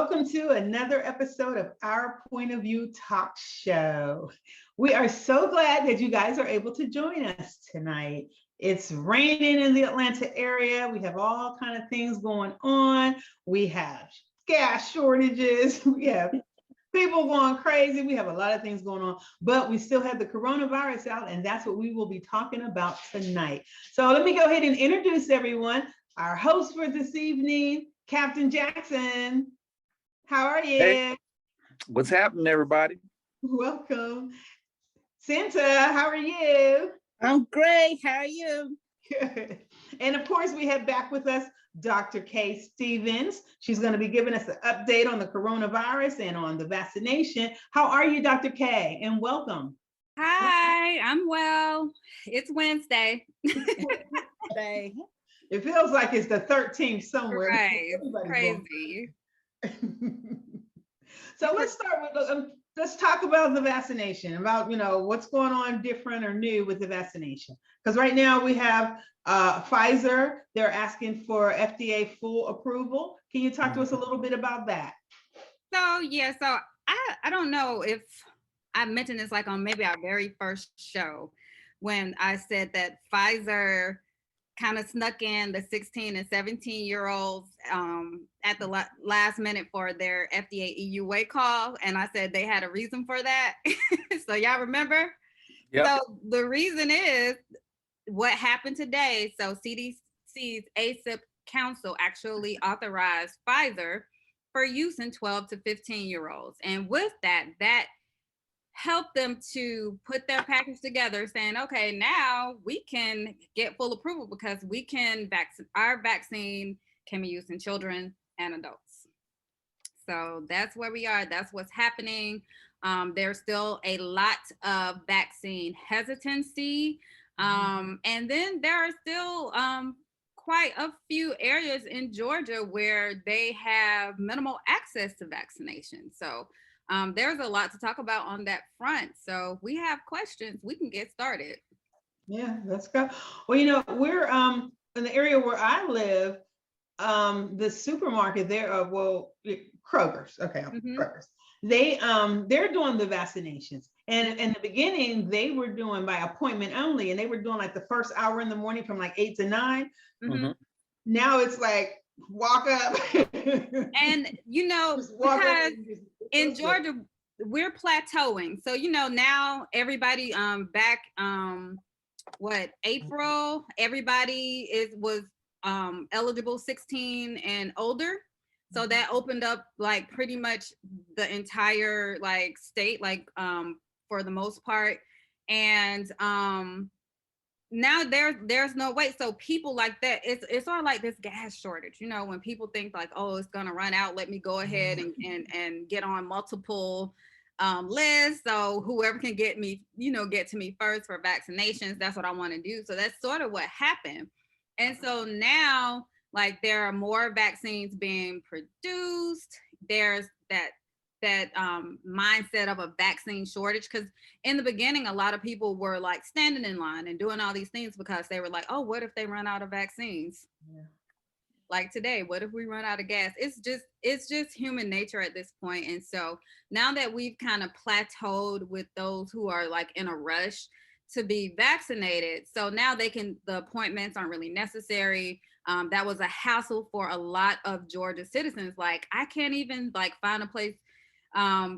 welcome to another episode of Our Point of View Talk Show. We are so glad that you guys are able to join us tonight. It's raining in the Atlanta area. We have all kind of things going on. We have gas shortages. We have people going crazy. We have a lot of things going on, but we still have the coronavirus out, and that's what we will be talking about tonight. So let me go ahead and introduce everyone. Our host for this evening, Captain Jackson. How are you? Hey, what's happening, everybody? Welcome. Santa, how are you? I'm great. How are you? Good. And of course, we have back with us Dr. Kay Stevens. She's going to be giving us an update on the coronavirus and on the vaccination. How are you, Dr. Kay? And welcome. Hi, I'm well. It's Wednesday. It feels like it's the 13th somewhere. Right, crazy. So let's start with, let's talk about the vaccination, about, what's going on different or new with the vaccination. Because right now we have Pfizer, they're asking for FDA full approval. Can you talk to us a little bit about that? So I don't know if I mentioned this like on maybe our very first show when I said that Pfizer kind of snuck in the 16 and 17-year-olds at the last minute for their FDA EUA call. And I said they had a reason for that. So y'all remember? Yep. So the reason is what happened today. So CDC's ACIP Council actually authorized Pfizer for use in 12 to 15-year-olds. And with that help them to put their package together saying, okay, now we can get full approval because we can our vaccine can be used in children and adults. So that's where we are. That's what's happening. There's still a lot of vaccine hesitancy. And then there are still quite a few areas in Georgia where they have minimal access to vaccination. So there's a lot to talk about on that front. So we have questions. We can get started. Yeah, let's go. Well, we're in the area where I live, the supermarket there, Kroger's. Okay, Kroger's. They're doing the vaccinations. And in the beginning, they were doing by appointment only, and they were doing like the first hour in the morning from like 8 to 9. Mm-hmm. Now it's like walk up. And because in Georgia, we're plateauing. So, now everybody back April, everybody was eligible 16 and older. So that opened up like pretty much the entire like state, for the most part. And now there's no wait. So people like that, it's sort of like this gas shortage, when people think like, oh, it's gonna run out, let me go ahead and get on multiple lists. So whoever can get to me first for vaccinations, that's what I want to do. So that's sort of what happened. And so now like there are more vaccines being produced. There's that mindset of a vaccine shortage, because in the beginning a lot of people were like standing in line and doing all these things because they were like, oh, what if they run out of vaccines? Yeah. Like today, what if we run out of gas? It's just human nature at this point. And so now that we've kind of plateaued with those who are like in a rush to be vaccinated, so now the appointments aren't really necessary. That was a hassle for a lot of Georgia citizens. Like I can't even like find a place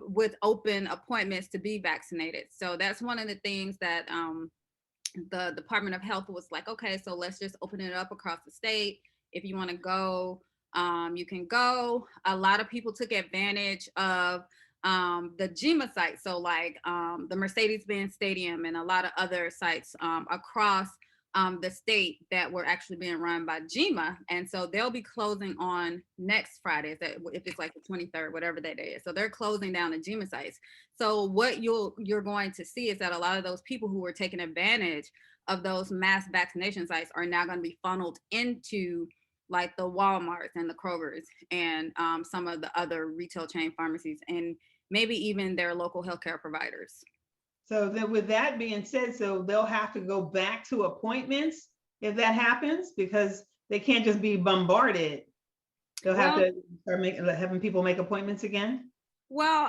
with open appointments to be vaccinated. So that's one of the things that the Department of Health was like, okay, so let's just open it up across the state. If you want to go, you can go. A lot of people took advantage of the GEMA site. So like the Mercedes-Benz Stadium and a lot of other sites across the state that were actually being run by GEMA. And so they'll be closing on next Friday, if it's like the 23rd, whatever that day is. So they're closing down the GEMA sites. So what you're going to see is that a lot of those people who were taking advantage of those mass vaccination sites are now going to be funneled into like the Walmarts and the Krogers and some of the other retail chain pharmacies and maybe even their local healthcare providers. So then with that being said, so they'll have to go back to appointments if that happens, because they can't just be bombarded. They'll have Well, to start having people make appointments again?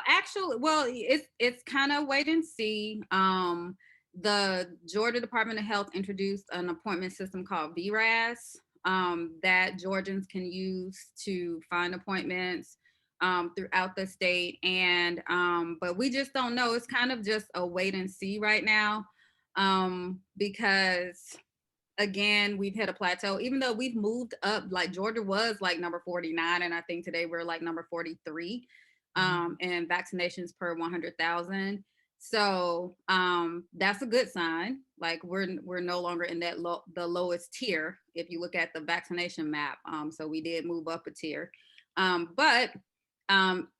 actually, it's kind of wait and see. The Georgia Department of Health introduced an appointment system called VRAS that Georgians can use to find appointments throughout the state. And but we just don't know. It's kind of just a wait and see right now because again, we've hit a plateau, even though we've moved up. Like Georgia was like number 49, and I think today we're like number 43 in vaccinations per 100,000. So that's a good sign. Like we're no longer in that the lowest tier if you look at the vaccination map. So we did move up a tier, but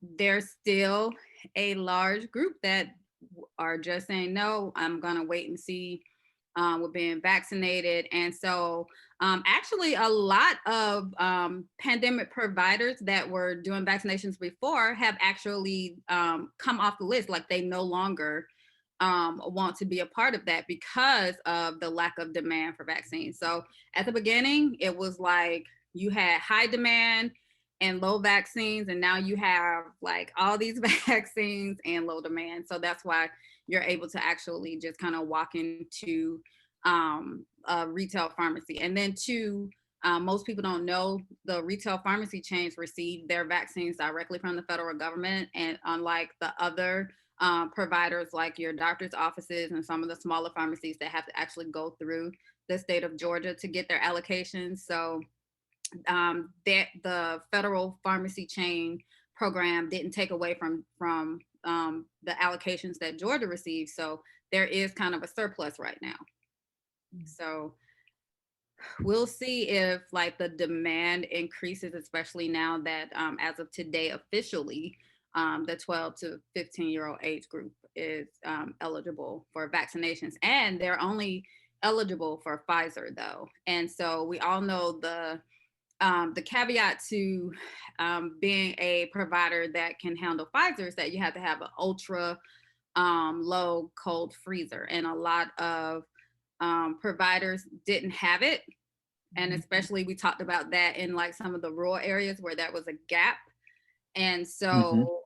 there's still a large group that are just saying no. I'm gonna wait and see with being vaccinated. And so actually a lot of pandemic providers that were doing vaccinations before have actually come off the list. Like they no longer want to be a part of that because of the lack of demand for vaccines. So at the beginning, it was like you had high demand and low vaccines, and now you have like all these vaccines and low demand. So that's why you're able to actually just kind of walk into a retail pharmacy. And then two, most people don't know the retail pharmacy chains receive their vaccines directly from the federal government. And unlike the other providers like your doctor's offices and some of the smaller pharmacies that have to actually go through the state of Georgia to get their allocations. So that the federal pharmacy chain program didn't take away from the allocations that Georgia receives. So there is kind of a surplus right now. So we'll see if like the demand increases, especially now that as of today, officially, the 12 to 15-year-old age group is eligible for vaccinations, and they're only eligible for Pfizer though. And so we all know the caveat to being a provider that can handle Pfizer is that you have to have an ultra low cold freezer, and a lot of providers didn't have it. And especially we talked about that in like some of the rural areas where that was a gap. And so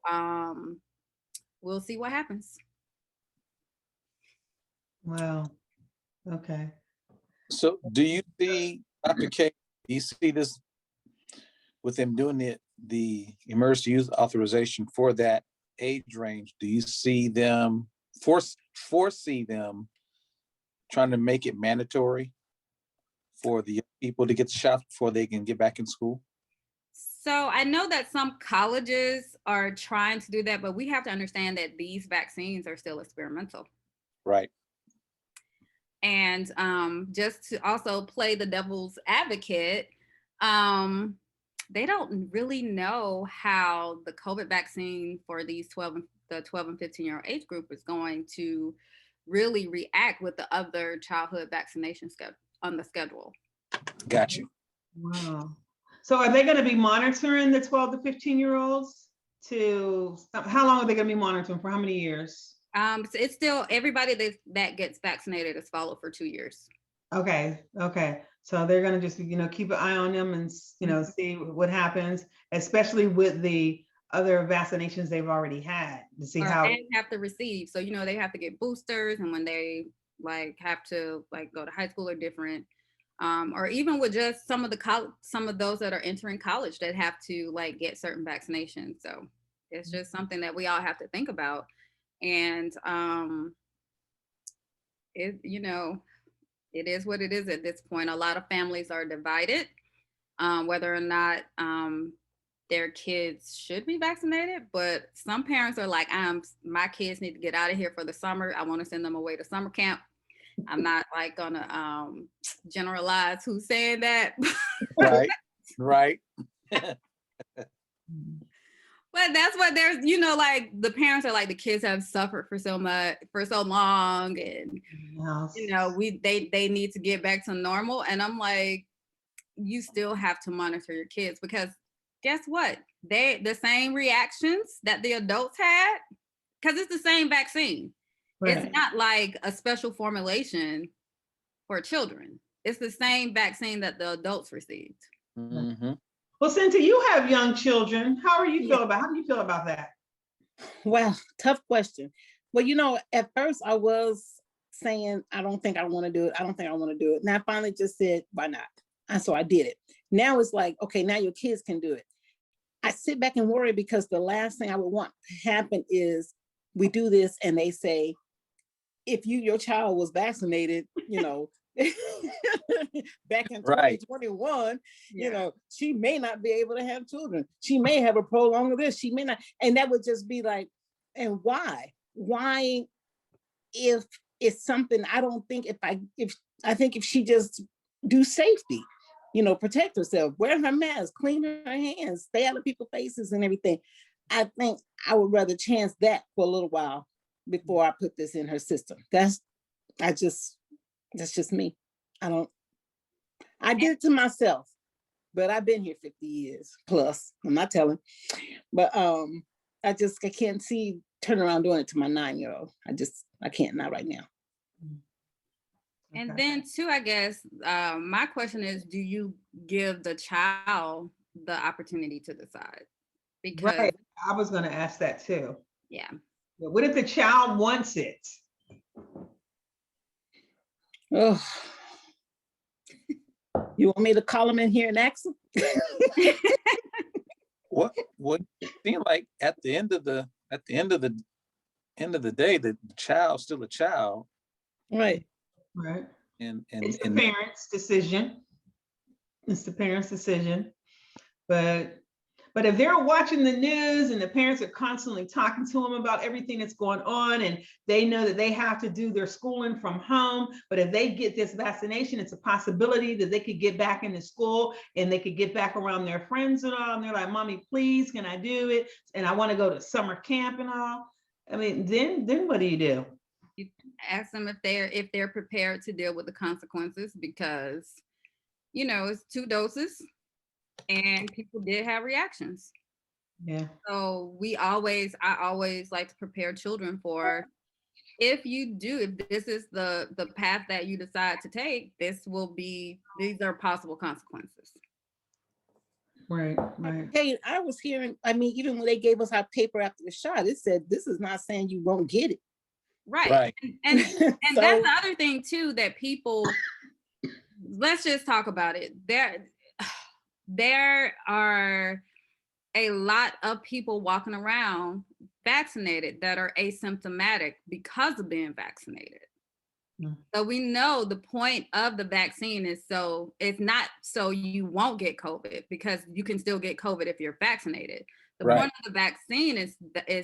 we'll see what happens. Wow. Okay. So do you see, Dr. K, do you see this with them doing the emergency use authorization for that age range? Do you see them foresee them trying to make it mandatory for the people to get the shots before they can get back in school? So I know that some colleges are trying to do that, but we have to understand that these vaccines are still experimental. Right. And just to also play the devil's advocate, they don't really know how the COVID vaccine for these 12 and 15-year-old age group is going to really react with the other childhood vaccination on the schedule. Got you. Wow. So are they going to be monitoring the 12 to 15-year-olds how long are they going to be monitoring, for how many years? So it's still everybody that gets vaccinated is followed for 2 years. Okay. So they're going to just, keep an eye on them and, see what happens, especially with the other vaccinations they've already had, to see how they have to receive. So, they have to get boosters, and when they like have to like go to high school or different, or even with just some of those that are entering college that have to like get certain vaccinations. So it's just something that we all have to think about. And it is what it is at this point. A lot of families are divided whether or not their kids should be vaccinated, but some parents are like, my kids need to get out of here for the summer. I want to send them away to summer camp. I'm not like gonna generalize who's saying that. Right. But that's what there's, like the parents are like, the kids have suffered for so long, and they need to get back to normal. And I'm like, you still have to monitor your kids, because guess what? The same reactions that the adults had, because it's the same vaccine. Right. It's not like a special formulation for children. It's the same vaccine that the adults received. Mm-hmm. Well, Cynthia, you have young children. How do you Yeah. feel about that? Well, tough question. Well, at first I was saying, I don't think I want to do it. I don't think I want to do it. And I finally just said, why not? And so I did it. Now it's like, okay, now your kids can do it. I sit back and worry because the last thing I would want to happen is we do this and they say, if your child was vaccinated, back in Right. 2021, Yeah. she may not be able to have children. She may have a prolong of this. She may not. And that would just be like, and why? Why, if it's something I don't think if she just do safety, protect herself, wear her mask, clean her hands, stay out of people's faces and everything. I think I would rather chance that for a little while before I put this in her system. That's just me. I did it to myself, but I've been here 50 years plus. I'm not telling, but I can't see turn around doing it to my 9-year-old. I can't, not right now. And Okay. then too, I guess, my question is, do you give the child the opportunity to decide? Because Right. I was going to ask that too. yeah, What if the child wants it? Oh, you want me to call him in here and ask him? What it seemed like at the end of the day, the child's still a child, Right. Right. and It's the parents' decision. It's the parents' decision. But if they're watching the news and the parents are constantly talking to them about everything that's going on, and they know that they have to do their schooling from home, but if they get this vaccination, it's a possibility that they could get back into school and they could get back around their friends and all, and they're like, Mommy, please, can I do it? And I want to go to summer camp and all. I mean, then what do? you ask them if they're prepared to deal with the consequences, because it's 2 doses and people did have reactions. Yeah. So I always like to prepare children for, if this is the path that you decide to take, these are possible consequences. Right. Right. Hey, I was hearing, even when they gave us our paper after the shot, it said, this is not saying you won't get it. Right. Right. And So- that's the other thing too, that people, let's just talk about it. There are a lot of people walking around vaccinated that are asymptomatic because of being vaccinated. Mm. So we know the point of the vaccine is it's not so you won't get COVID, because you can still get COVID if you're vaccinated. The Right. point of the vaccine is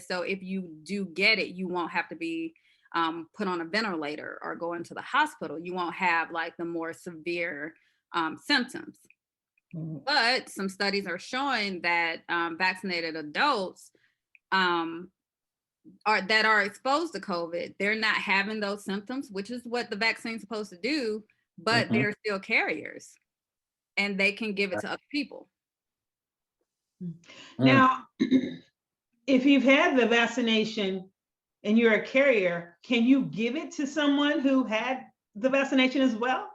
so if you do get it, you won't have to be put on a ventilator or go into the hospital. You won't have like the more severe symptoms. Mm. But some studies are showing that vaccinated adults that are exposed to COVID, they're not having those symptoms, which is what the vaccine is supposed to do, but Mhm. they're still carriers and they can give it to other people. Now, if you've had the vaccination and you're a carrier, can you give it to someone who had the vaccination as well?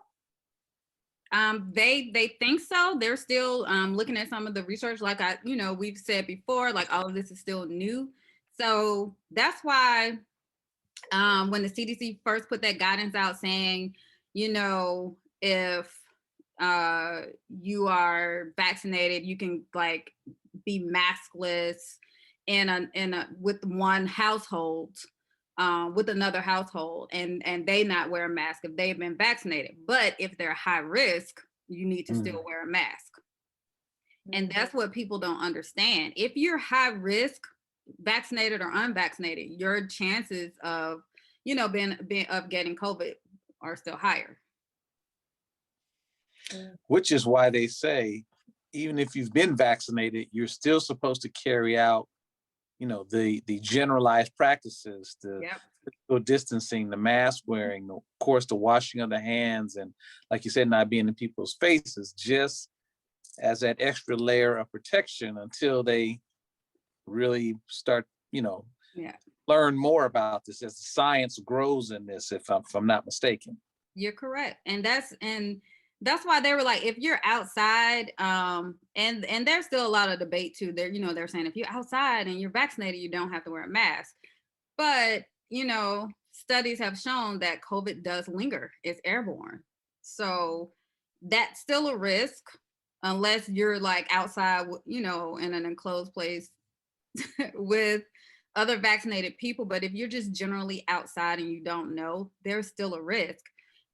They think so. They're still looking at some of the research, like we've said before, like all of this is still new. So that's why when the CDC first put that guidance out saying, if you are vaccinated, you can like be maskless with one household, with another household, and they not wear a mask if they've been vaccinated. But if they're high risk, you need to still wear a mask. And that's what people don't understand. If you're high risk, vaccinated or unvaccinated, your chances of of getting COVID are still higher. Which is why they say, even if you've been vaccinated, you're still supposed to carry out, the generalized practices, the Yep. physical distancing, the mask wearing, of course, the washing of the hands, and like you said, not being in people's faces, just as that extra layer of protection until they really start, learn more about this as the science grows in this, if I'm not mistaken. You're correct. And that's why they were like, if you're outside, and there's still a lot of debate too. They're, they're saying if you're outside and you're vaccinated, you don't have to wear a mask. But, studies have shown that COVID does linger. It's airborne. So that's still a risk unless you're like outside, in an enclosed place with other vaccinated people. But if you're just generally outside and you don't know, there's still a risk.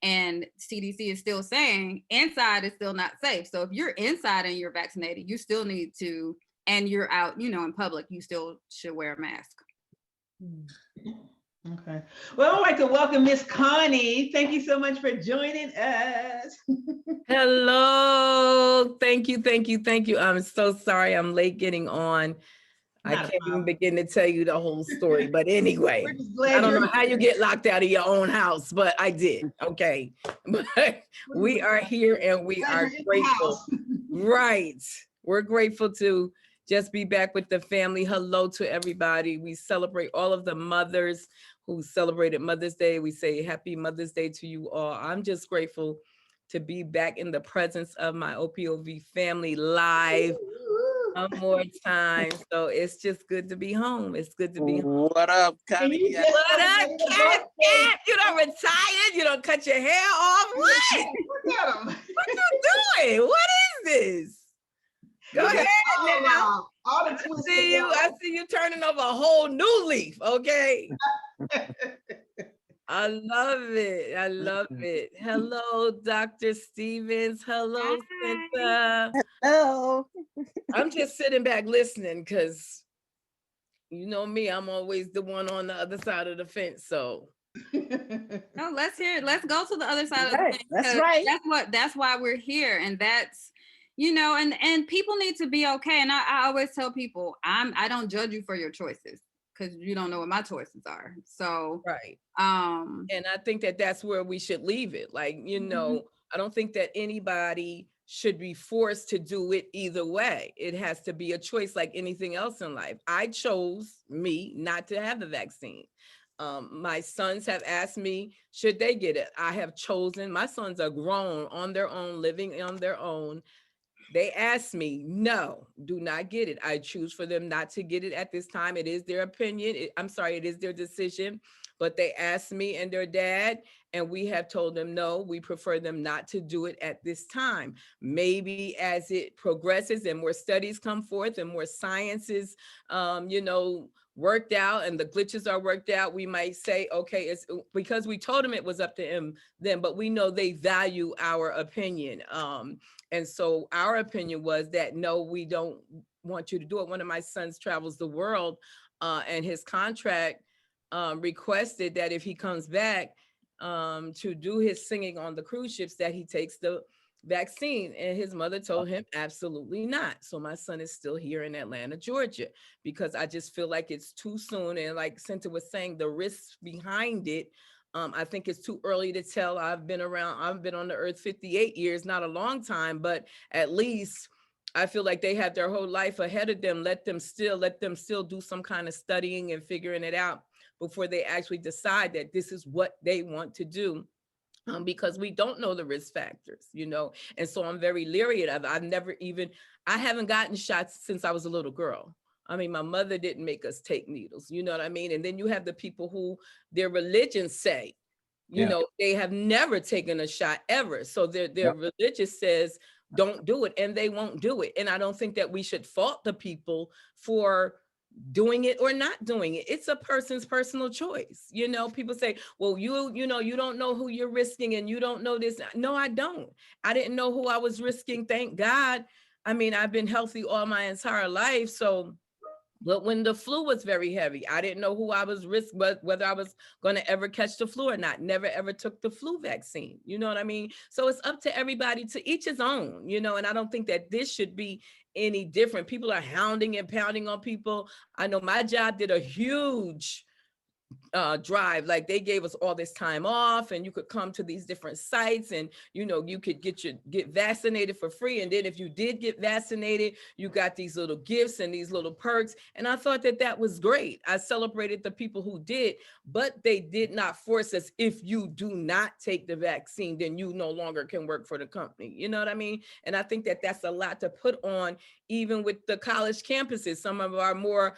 And CDC is still saying inside is still not safe. So if you're inside and you're vaccinated, you still need to, and you're out, in public, you still should wear a mask. Okay. Well, I'd like to welcome Miss Connie. Thank you so much for joining us. Hello. Thank you. Thank you. Thank you. I'm so sorry I'm late getting on. I Not a can't even problem. begin to tell you the whole story, but anyway, We're just I glad don't you're know how you here. get locked out of your own house, but I did. Okay. But we are here and we Glad are you're in the grateful. house. Right. We're grateful to just be back with the family. Hello to everybody. We celebrate all of the mothers who celebrated Mother's Day. We say happy Mother's Day to you all. I'm just grateful to be back in the presence of my OPOV family live one more time. So it's just good to be home. It's good to be home. What up, And Connie? you just What up, celebrated a Cat? birthday. Cat? You don't retire? You don't cut your hair off? What? Look at 'em. What you doing? What is this? Go You ahead got now. all the I twists see you. I see you turning over a whole new leaf. Okay. I love it. I love it. Hello, Dr. Stevens. Hello, Hi. Cynthia. Oh, I'm just sitting back listening because you know me, I'm always the one on the other side of the fence. So No, let's hear it. Let's go to the other side of the right, fence, that's 'cause right. that's why we're here. And that's, and people need to be okay. And I always tell people, I don't judge you for your choices because you don't know what my choices are. So, right. um, And I think that that's where we should leave it. Like, I don't think that anybody should be forced to do it either way. It has to be a choice like anything else in life. I chose me not to have the vaccine. My sons have asked me, should they get it? I have chosen, my sons are grown on their own, living on their own. They asked me, no, do not get it. I choose for them not to get it at this time. It is their opinion. It is their decision. But they asked me and their dad, and we have told them, no, we prefer them not to do it at this time. Maybe as it progresses and more studies come forth and more sciences, worked out and the glitches are worked out, we might say, okay, it's because we told them it was up to them, but we know they value our opinion. And so our opinion was that, no, we don't want you to do it. One of my sons travels the world and his contract requested that if he comes back to do his singing on the cruise ships, that he takes the vaccine. And his mother told him absolutely not. So my son is still here in Atlanta, Georgia, because I just feel like it's too soon. And like Cynthia was saying, the risks behind it, I think it's too early to tell. I've been on the earth 58 years, not a long time, but at least I feel like they have their whole life ahead of them. Let them still do some kind of studying and figuring it out before they actually decide that this is what they want to do. Because we don't know the risk factors, and so I'm very leery of it. I haven't gotten shots since I was a little girl. I mean, my mother didn't make us take needles, you know what I mean? And then you have the people who their religion say, they have never taken a shot ever. So their religion says, don't do it, and they won't do it. And I don't think that we should fault the people for doing it or not doing it. It's a person's personal choice. People say, well, you don't know who you're risking and you don't know this. No, I don't. I didn't know who I was risking. Thank God. I mean, I've been healthy all my entire life. So, but when the flu was very heavy, I didn't know who I was risking, but whether I was going to ever catch the flu or not. Never, ever took the flu vaccine. You know what I mean? So it's up to everybody, to each his own, and I don't think that this should be any different. People are hounding and pounding on people. I know my job did a huge drive. Like they gave us all this time off, and you could come to these different sites, and you know, you could get vaccinated for free. And then if you did get vaccinated, you got these little gifts and these little perks. And I thought that that was great. I celebrated the people who did, but they did not force us. If you do not take the vaccine, then you no longer can work for the company. You know what I mean? And I think that that's a lot to put on, even with the college campuses. Some of our more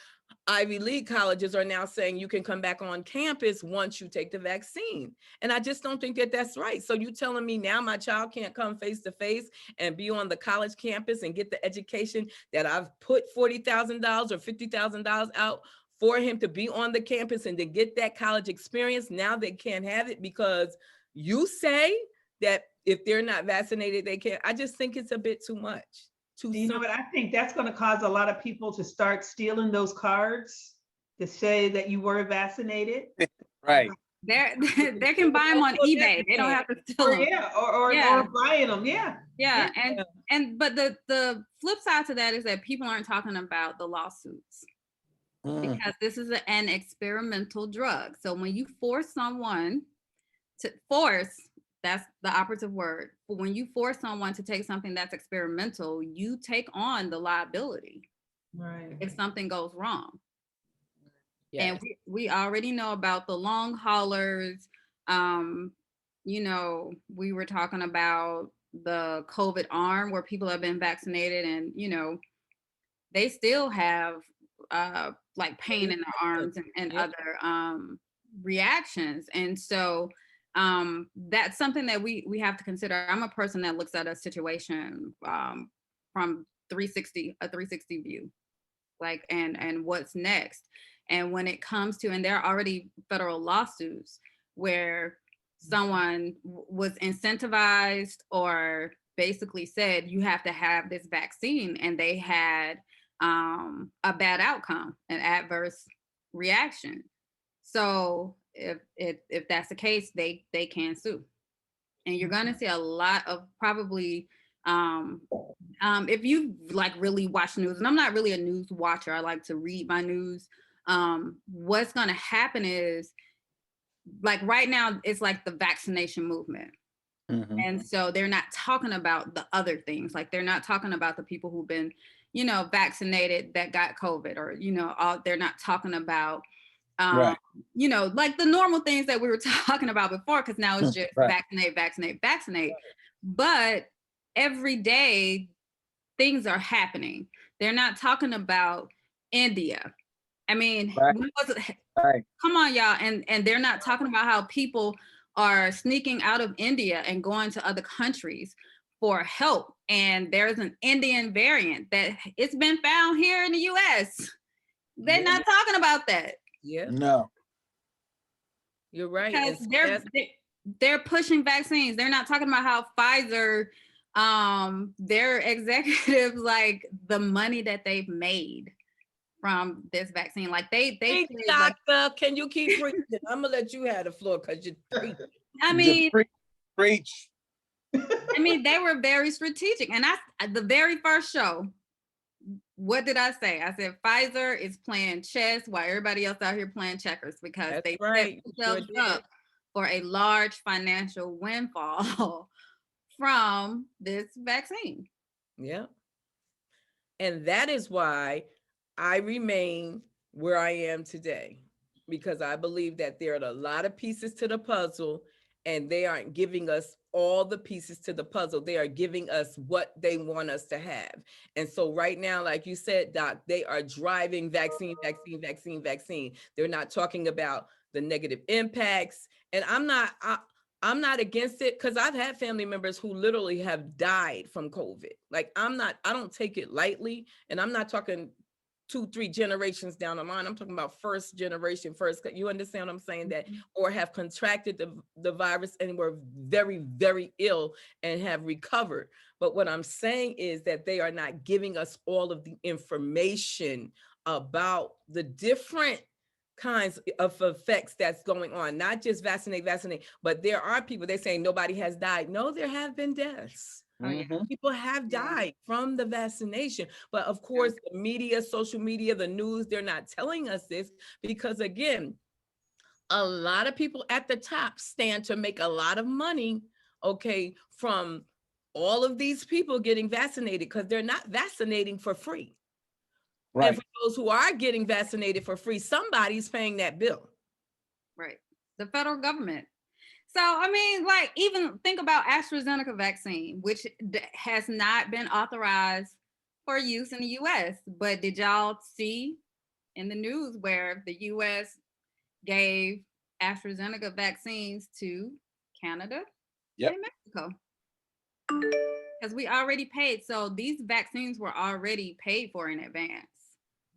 Ivy League colleges are now saying you can come back on campus once you take the vaccine. And I just don't think that that's right. So you telling me now my child can't come face to face and be on the college campus and get the education that I've put $40,000 or $50,000 out for him to be on the campus and to get that college experience? Now they can't have it because you say that if they're not vaccinated, they can't. I just think it's a bit too much. You know what? I think that's going to cause a lot of people to start stealing those cards to say that you were vaccinated. Right. They can buy them on eBay. They don't have to steal them. Or buying them. Yeah. But the flip side to that is that people aren't talking about the lawsuits, because this is an experimental drug. So when you force someone to that's the operative word. But when you force someone to take something that's experimental, you take on the liability if something goes wrong. Yes. And we already know about the long haulers. You know, we were talking about the COVID arm where people have been vaccinated and, you know, they still have like pain in their arms and other reactions. And so that's something that we have to consider. I'm a person that looks at a situation from a 360 view, like, and what's next. And when it comes to, and there are already federal lawsuits where someone was incentivized or basically said, you have to have this vaccine, and they had a bad outcome, an adverse reaction. So if that's the case, they can sue. And you're going to see a lot of probably, if you like really watch news, and I'm not really a news watcher, I like to read my news. What's going to happen is, like right now, it's like the vaccination movement. And so they're not talking about the other things. Like they're not talking about the people who've been, you know, vaccinated that got COVID, or, you know, they're not talking about, you know, like the normal things that we were talking about before, because now it's just vaccinate. But every day things are happening. They're not talking about India. I mean, come on, y'all. And they're not talking about how people are sneaking out of India and going to other countries for help. And there's an Indian variant that it's been found here in the US. They're not talking about that. Yeah. No. You're right. Because they're pushing vaccines. They're not talking about how Pfizer, their executives, like the money that they've made from this vaccine. Like they hey, doctor, can you keep preaching? I'm gonna let you have the floor because you're preaching. I mean, preach. I mean, they were very strategic. And the very first show, what did I say? I said Pfizer is playing chess while everybody else out here playing checkers, because they set themselves up for a large financial windfall from this vaccine. Yeah. And that is why I remain where I am today, because I believe that there are a lot of pieces to the puzzle, and they aren't giving us all the pieces to the puzzle. They are giving us what they want us to have. And so right now, like you said, Doc, they are driving vaccine. They're not talking about the negative impacts. And I'm not against it, because I've had family members who literally have died from COVID. Like I don't take it lightly. And I'm not talking 2-3 generations down the line. I'm talking about first generation. You understand what I'm saying? That, or have contracted the virus and were very, very ill and have recovered. But what I'm saying is that they are not giving us all of the information about the different kinds of effects that's going on, not just vaccinate, but there are people, they're saying nobody has died. No, there have been deaths. People have died from the vaccination. But of course, the media, social media, the news, they're not telling us this, because again, a lot of people at the top stand to make a lot of money, okay, from all of these people getting vaccinated, because they're not vaccinating for free. And Right. for those who are getting vaccinated for free, somebody's paying that bill. Right. The federal government. So, I mean, like, even think about AstraZeneca vaccine, which has not been authorized for use in the US. But did y'all see in the news where the US gave AstraZeneca vaccines to Canada Yep. and Mexico? Because we already paid. So these vaccines were already paid for in advance.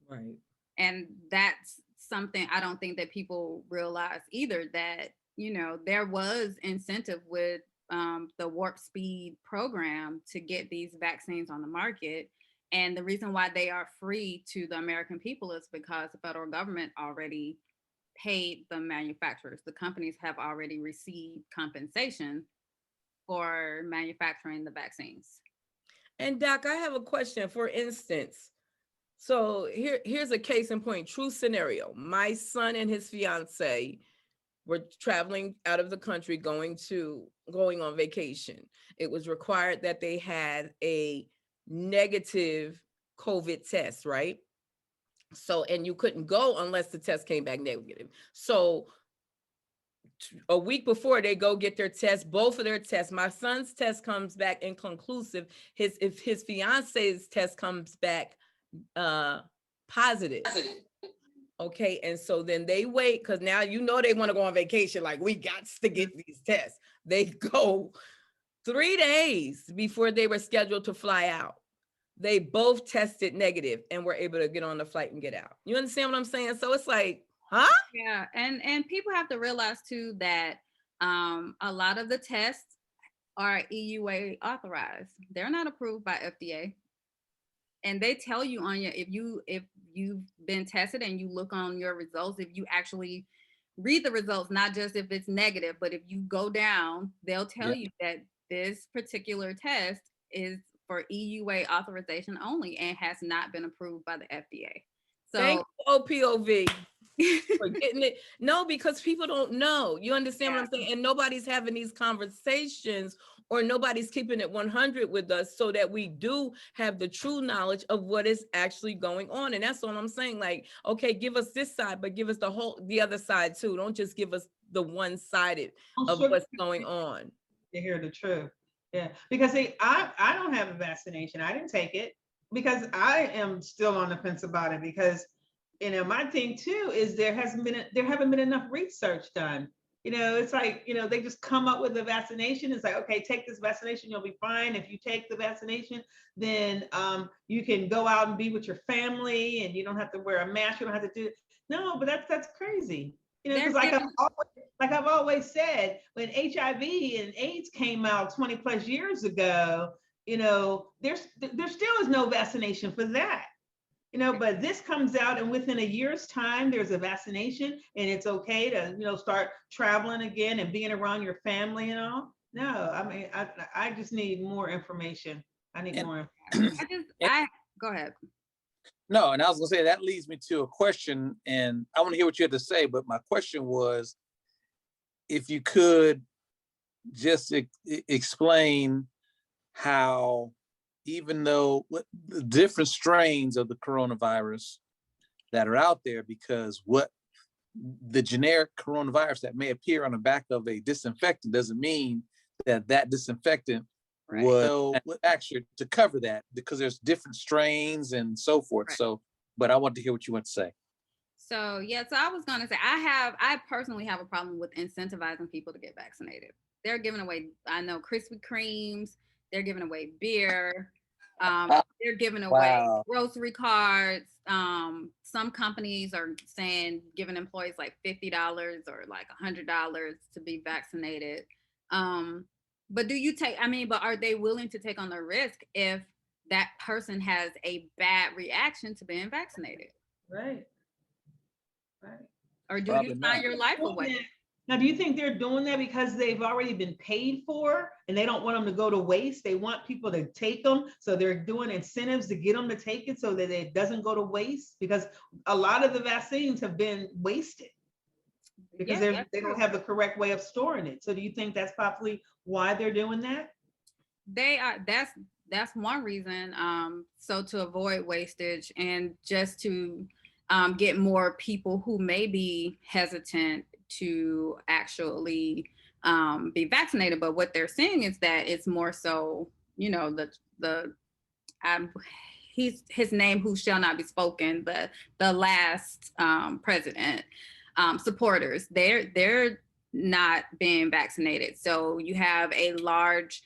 Right. And that's something I don't think that people realize either, that, you know, there was incentive with the Warp Speed program to get these vaccines on the market. And the reason why they are free to the American people is because the federal government already paid the manufacturers. The companies have already received compensation for manufacturing the vaccines. And Doc, I have a question. For instance, so here's a case in point, true scenario. My son and his fiance were traveling out of the country, going on vacation. It was required that they had a negative COVID test, right? So, and you couldn't go unless the test came back negative. So a week before they go get their test, both of their tests, my son's test comes back inconclusive. If his fiance's test comes back positive. Okay, and so then they wait, because now you know they want to go on vacation. Like, we got to get these tests. They go 3 days before they were scheduled to fly out. They both tested negative and were able to get on the flight and get out. You understand what I'm saying? So it's like, huh? Yeah, and people have to realize too that a lot of the tests are EUA authorized. They're not approved by FDA. And they tell you on your, if you've been tested and you look on your results, if you actually read the results, not just if it's negative, but if you go down, they'll tell you that this particular test is for EUA authorization only and has not been approved by the FDA. So thank you, OPOV, for getting it. No, because people don't know. You understand what I'm saying? And nobody's having these conversations, or nobody's keeping it 100 with us, so that we do have the true knowledge of what is actually going on. And that's all I'm saying. Like, okay, give us this side, but give us the other side too. Don't just give us the one-sided of what's going on. To hear the truth. Yeah, because I don't have a vaccination. I didn't take it because I am still on the fence about it, because, you know, my thing too is there haven't been enough research done. You know, it's like, you know, they just come up with a vaccination. It's like, okay, take this vaccination, you'll be fine. If you take the vaccination, then you can go out and be with your family and you don't have to wear a mask. You don't have to do. No, but that's crazy. You know, because like I've always said, when HIV and AIDS came out 20 plus years ago, you know, there still is no vaccination for that. You know, but this comes out and within a year's time, there's a vaccination and it's okay to, you know, start traveling again and being around your family and all. No, I mean, I just need more information. I need more information. Go ahead. No, and I was gonna say that leads me to a question, and I want to hear what you had to say. But my question was, if you could just explain how, even though the different strains of the coronavirus that are out there, because what the generic coronavirus that may appear on the back of a disinfectant doesn't mean that disinfectant will actually to cover that, because there's different strains and so forth. So, but I want to hear what you want to say. So yeah, so I was gonna say I personally have a problem with incentivizing people to get vaccinated. They're giving away, I know, Krispy Kremes, they're giving away beer, they're giving away grocery cards. Some companies are saying giving employees like $50 or like $100 to be vaccinated. But but are they willing to take on the risk if that person has a bad reaction to being vaccinated? Right. Or do you sign your life away? Now, do you think they're doing that because they've already been paid for and they don't want them to go to waste? They want people to take them. So they're doing incentives to get them to take it so that it doesn't go to waste, because a lot of the vaccines have been wasted. because Yeah, that's they don't true. have the correct way of storing it. So do you think that's possibly why they're doing that? They are, that's one reason. So to avoid wastage and just to get more people who may be hesitant to actually be vaccinated. But what they're seeing is that it's more so, you know, the um, his name who shall not be spoken, the last president supporters, they're not being vaccinated. So you have a large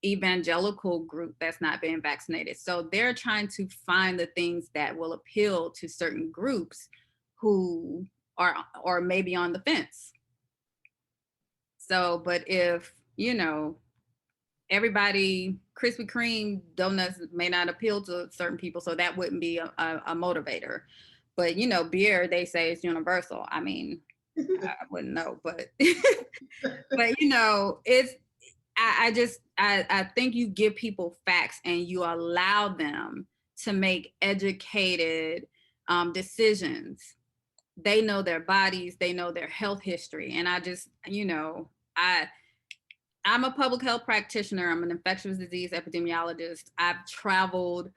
evangelical group that's not being vaccinated. So they're trying to find the things that will appeal to certain groups who are or maybe on the fence. So, but if, you know, everybody, Krispy Kreme donuts may not appeal to certain people, so that wouldn't be a motivator. But you know, beer, they say it's universal. I mean, I wouldn't know, but but you know, it's I think you give people facts and you allow them to make educated decisions. They know their bodies, they know their health history, and I just, you know, I'm a public health practitioner. I'm an infectious disease epidemiologist. I've traveled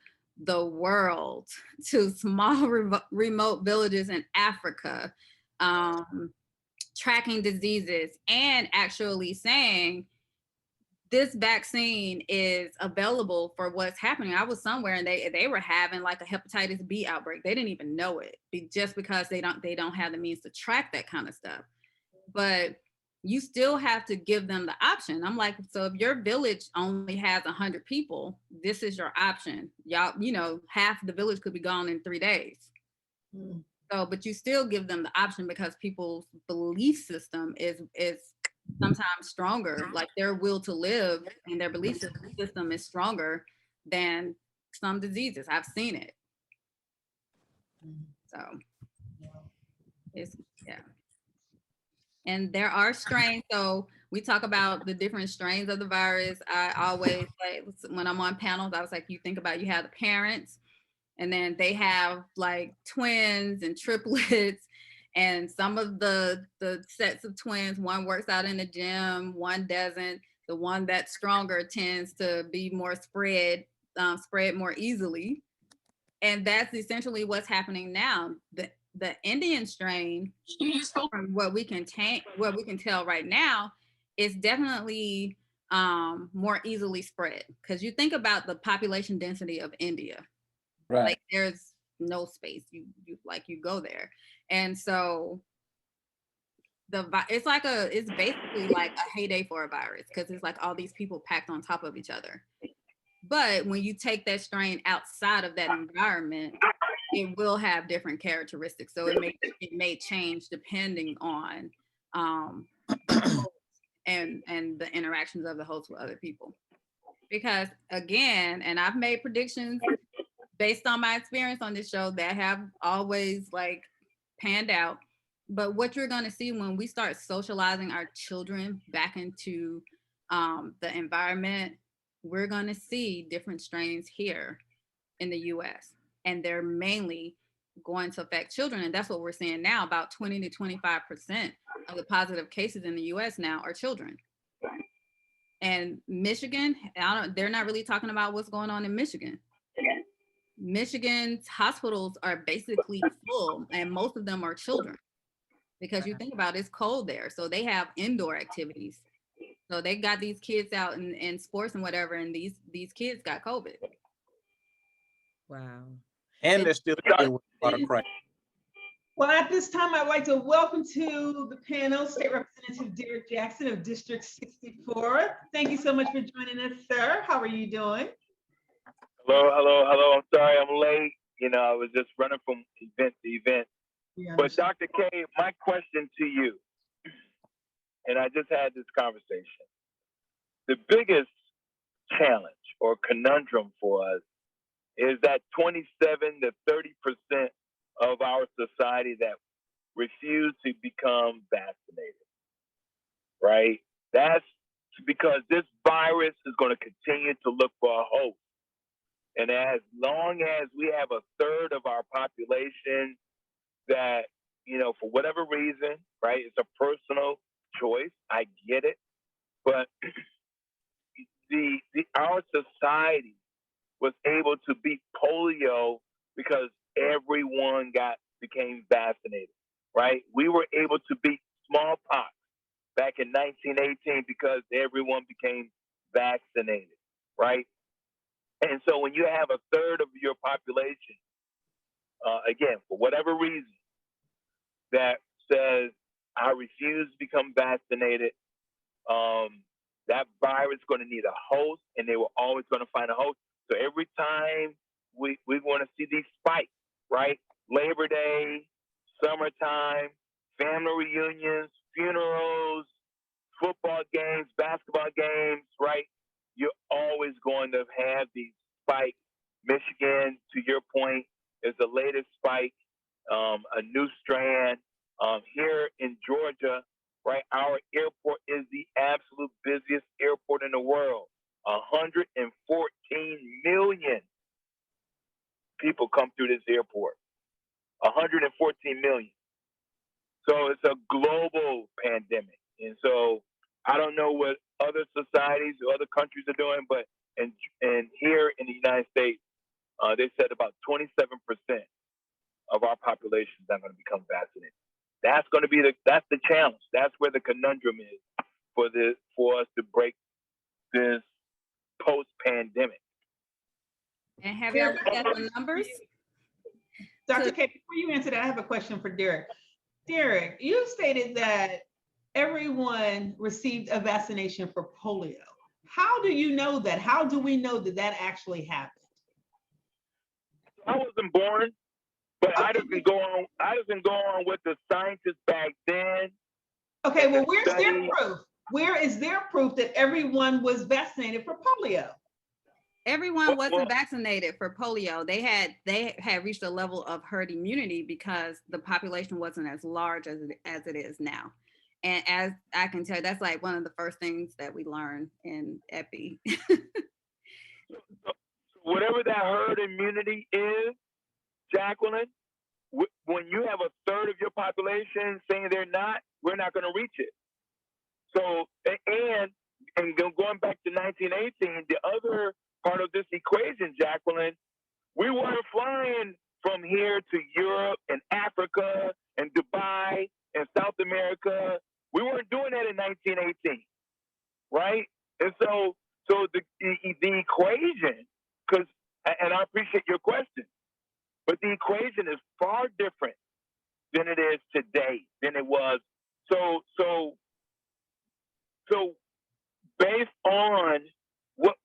the world to small remote villages in Africa, tracking diseases and actually saying this vaccine is available for what's happening. I was somewhere and they were having like a hepatitis B outbreak. They didn't even know it just because they don't have the means to track that kind of stuff. But you still have to give them the option. I'm like, so if your village only has 100 people, this is your option. Y'all, you know, half the village could be gone in 3 days. So, but you still give them the option because people's belief system is sometimes stronger. Like their will to live and their belief system is stronger than some diseases. I've seen it. So it's, yeah. And there are strains. So we talk about the different strains of the virus. I always like when I'm on panels, I was like, you think about, you have the parents and then they have like twins and triplets. And some of the sets of twins, one works out in the gym, one doesn't. The one that's stronger tends to be more spread more easily. And that's essentially what's happening now. The Indian strain, from what we can tell right now, is definitely more easily spread. Because you think about the population density of India, Right. like there's no space. You go there, and so it's basically like a heyday for a virus because it's like all these people packed on top of each other. But when you take that strain outside of that environment, it will have different characteristics. So it may change depending on and the interactions of the host with other people. Because again, and I've made predictions based on my experience on this show that have always like panned out. But what you're going to see when we start socializing our children back into the environment, we're going to see different strains here in the US. And they're mainly going to affect children. And that's what we're seeing now. About 20 to 25% of the positive cases in the US now are children. And Michigan, they're not really talking about what's going on in Michigan. Michigan's hospitals are basically full, and most of them are children. Because you think about it, it's cold there. So they have indoor activities. So they got these kids out in sports and whatever, and these kids got COVID. Wow. And they're still dealing with a lot of crisis. Well, at this time, I'd like to welcome to the panel State Representative Derrick Jackson of District 64. Thank you so much for joining us, sir. How are you doing? Hello. I'm sorry I'm late. You know, I was just running from event to event. Yeah, But Dr. K, my question to you, and I just had this conversation. The biggest challenge or conundrum for us is that 27 to 30% of our society that refuse to become vaccinated, right? That's because this virus is going to continue to look for a host. And as long as we have a third of our population that, you know, for whatever reason, right? It's a personal choice. I get it, but our society was able to beat polio because everyone became vaccinated, right? We were able to beat smallpox back in 1918 because everyone became vaccinated, right? And so when you have a third of your population, again, for whatever reason, that says, I refuse to become vaccinated, that virus is going to need a host, and they were always going to find a host. So every time we want to see these spikes, right? Labor Day, summertime, family reunions, funerals, football games, basketball games, right? You're always going to have these spikes. Michigan, to your point, is the latest spike, a new strand. Here in Georgia, right, our airport is the absolute busiest airport in the world. 114 million people come through this airport. 114 million. So it's a global pandemic. And so I don't know what other societies or other countries are doing, but and here in the United States, they said about 27% of our population is not going to become vaccinated. That's going to be that's the challenge. That's where the conundrum is for us to break this post-pandemic. And have y'all looked at the numbers? Dr. K, before you answer that, I have a question for Derek. Derek, you stated that everyone received a vaccination for polio. How do you know that? How do we know that that actually happened? I wasn't born, but I didn't go on with the scientists back then. Okay, well, where's their proof? Where is their proof that everyone was vaccinated for polio? Everyone wasn't vaccinated for polio. They had reached a level of herd immunity because the population wasn't as large as it is now. And as I can tell you, that's like one of the first things that we learned in epi. Whatever that herd immunity is, Jacqueline, when you have a third of your population saying they're not, we're not going to reach it. So, and going back to 1918, the other part of this equation, Jacqueline, we weren't flying from here to Europe and Africa and Dubai and South America. We weren't doing that in 1918, right? And so the equation, and I appreciate your question, but the equation is far different than it is today, than it was. So based on what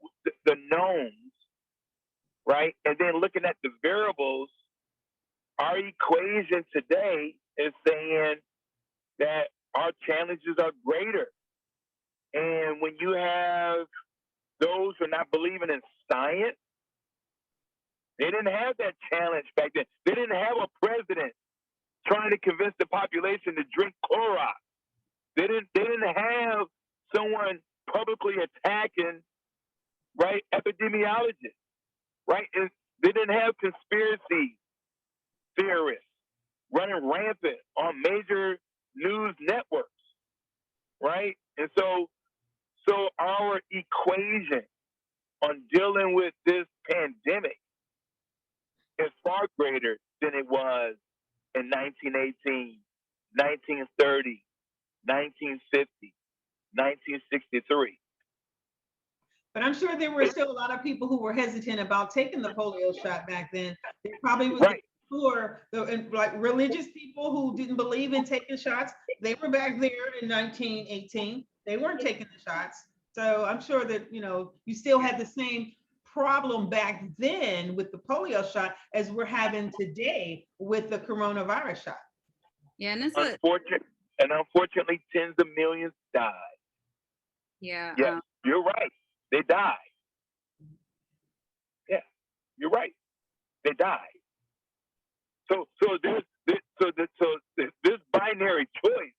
the knowns, right, and then looking at the variables, our equation today is saying that our challenges are greater. And when you have those who are not believing in science, they didn't have that challenge back then. They didn't have a president trying to convince the population to drink Clorox. They didn't have someone publicly attacking, right, epidemiologists, right? And they didn't have conspiracy theorists running rampant on major news networks, right? And so our equation on dealing with this pandemic is far greater than it was in 1918, 1930, 1950, 1963. But I'm sure there were still a lot of people who were hesitant about taking the polio shot back then. There probably was Right. like religious people who didn't believe in taking shots. They were back there in 1918. They weren't taking the shots. So I'm sure that, you still had the same problem back then with the polio shot as we're having today with the coronavirus shot. Yeah, and unfortunately, tens of millions died. Yeah. Yes, you're right. They died. Yeah, you're right. They died. So this binary choice,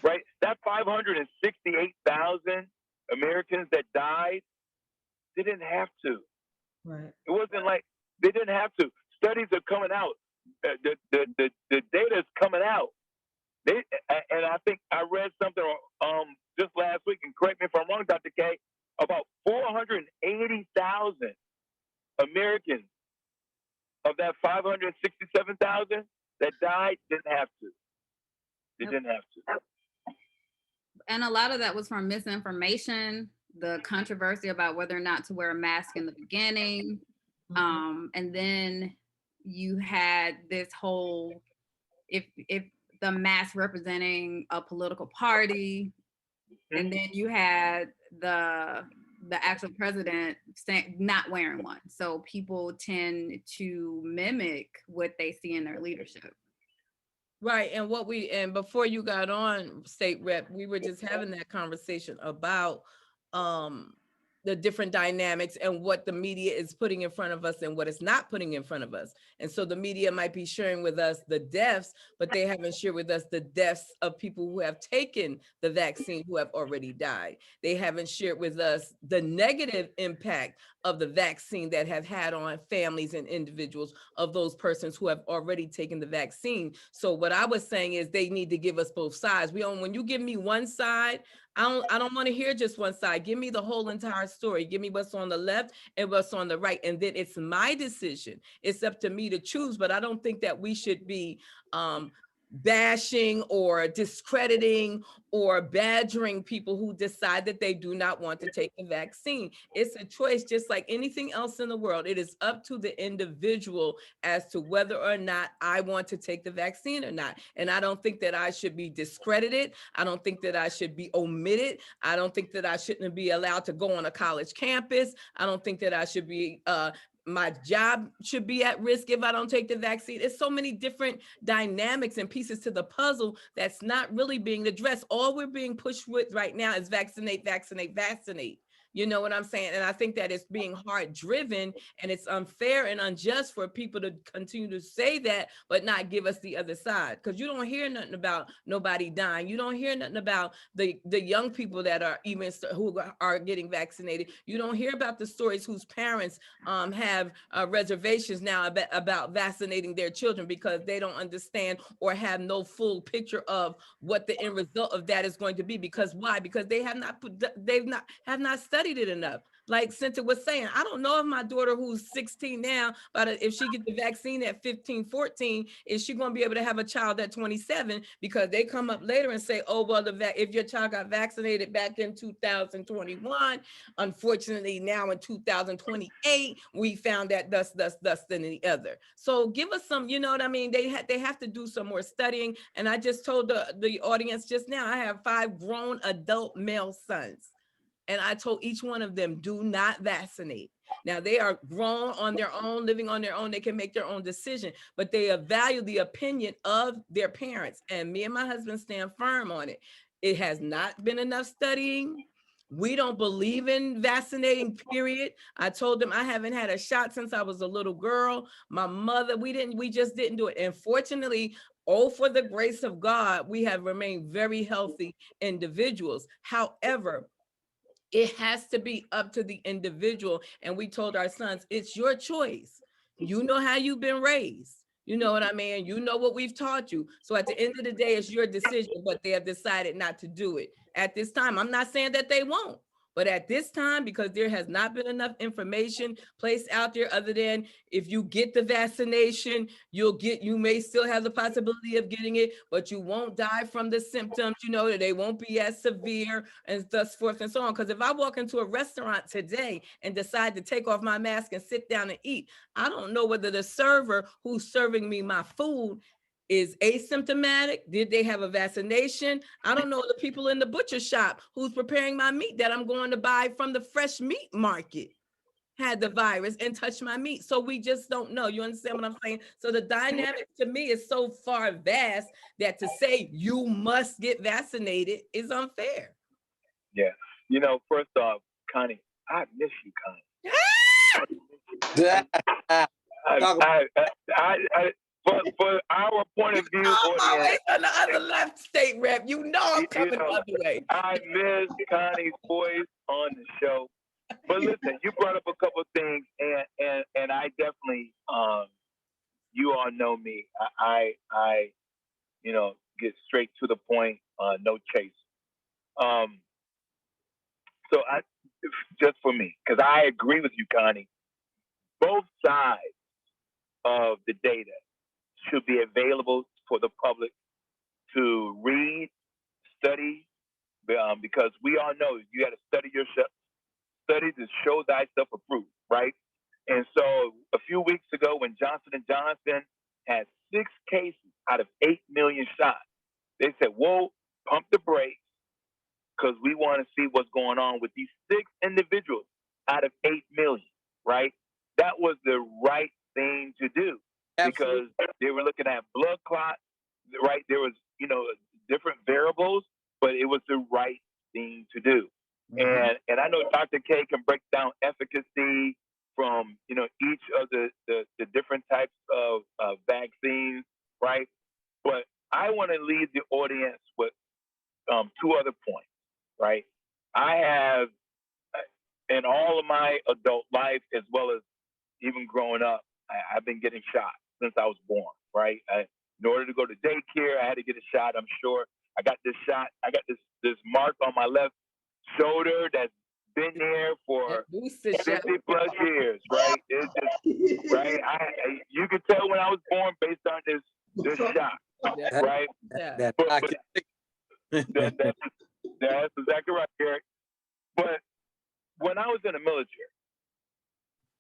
right? That 568,000 Americans that died, they didn't have to. Right. It wasn't like they didn't have to. Studies are coming out. The data is coming out side didn't have to. They Yep. didn't have to. And a lot of that was from misinformation, the controversy about whether or not to wear a mask in the beginning. And then you had this whole, if the mask representing a political party, and then you had the actual president saying not wearing one. So people tend to mimic what they see in their leadership. Right. And before you got on, State Rep, we were just having that conversation about the different dynamics and what the media is putting in front of us and what it's not putting in front of us. And so the media might be sharing with us the deaths, but they haven't shared with us the deaths of people who have taken the vaccine who have already died. They haven't shared with us the negative impact of the vaccine that have had on families and individuals of those persons who have already taken the vaccine. So what I was saying is they need to give us both sides. When you give me one side, I don't want to hear just one side. Give me the whole entire story. Give me what's on the left and what's on the right. And then it's my decision. It's up to me to choose, but I don't think that we should be bashing or discrediting or badgering people who decide that they do not want to take the vaccine. It's a choice just like anything else in the world. It is up to the individual as to whether or not I want to take the vaccine or not. And I don't think that I should be discredited. I don't think that I should be omitted. I don't think that I shouldn't be allowed to go on a college campus. I don't think that I should be my job should be at risk if I don't take the vaccine. It's so many different dynamics and pieces to the puzzle that's not really being addressed. All we're being pushed with right now is vaccinate, vaccinate, vaccinate. You know what I'm saying? And I think that it's being hard driven and it's unfair and unjust for people to continue to say that, but not give us the other side. Because you don't hear nothing about nobody dying. You don't hear nothing about the young people that are even who are getting vaccinated. You don't hear about the stories whose parents have reservations now about vaccinating their children because they don't understand or have no full picture of what the end result of that is going to be. Because why? Because they have not studied it enough. Like Cynthia was saying, I don't know if my daughter who's 16 now, but if she gets the vaccine at 15, 14, is she going to be able to have a child at 27? Because they come up later and say, oh, well, if your child got vaccinated back in 2021, unfortunately now in 2028, we found that thus than the other. So give us some, you know what I mean? They have to do some more studying. And I just told the audience just now, I have 5 grown adult male sons. And I told each one of them, do not vaccinate. Now they are grown on their own, living on their own. They can make their own decision, but they value the opinion of their parents. And me and my husband stand firm on it. It has not been enough studying. We don't believe in vaccinating, period. I told them I haven't had a shot since I was a little girl. My mother, we just didn't do it. And fortunately, for the grace of God, we have remained very healthy individuals. However, it has to be up to the individual. And we told our sons, it's your choice. You know how you've been raised. You know what I mean? You know what we've taught you. So at the end of the day, it's your decision, but they have decided not to do it at this time. I'm not saying that they won't, but at this time, because there has not been enough information placed out there other than if you get the vaccination, you may still have the possibility of getting it, but you won't die from the symptoms, you know, they won't be as severe and thus forth and so on. Because if I walk into a restaurant today and decide to take off my mask and sit down and eat, I don't know whether the server who's serving me my food is asymptomatic. Did they have a vaccination? I don't know the people in the butcher shop who's preparing my meat that I'm going to buy from the fresh meat market had the virus and touched my meat. So we just don't know. You understand what I'm saying? So the dynamic to me is so far vast that to say you must get vaccinated is unfair. Yeah. You know, first off, Connie, I miss you, Connie. For our point of view, audience, on the other left, State Rep, you know I'm coming the other way. I miss Connie's voice on the show. But listen, you brought up a couple of things, and I definitely, you all know me. I get straight to the point, no chase. So just for me, because I agree with you, Connie. Both sides of the data should be available for the public to read, study, because we all know you got to study yourself, study to show thyself approved, right? And so a few weeks ago, when Johnson and Johnson had 6 cases out of 8 million shots, they said, "Whoa, pump the brakes, because we want to see what's going on with these 6 individuals out of 8 million." Right? That was the right thing to do because they were looking at blood clots. Right? There was, different variables, but it was the right thing to do. Mhm. And I know Dr. K can break down efficacy from each of the different types of vaccines, right? But I want to leave the audience with 2 other points, right? I have in all of my adult life, as well as even growing up, I've been getting shots since I was born, right? In order to go to daycare, I had to get a shot. I'm sure I got this shot. I got this mark on my left shoulder that's been there for That booster shot. 50 plus years, right? It's just right. You could tell when I was born based on this shot, That- right? yeah. That But pocket. that's exactly right, Eric. But when I was in the military,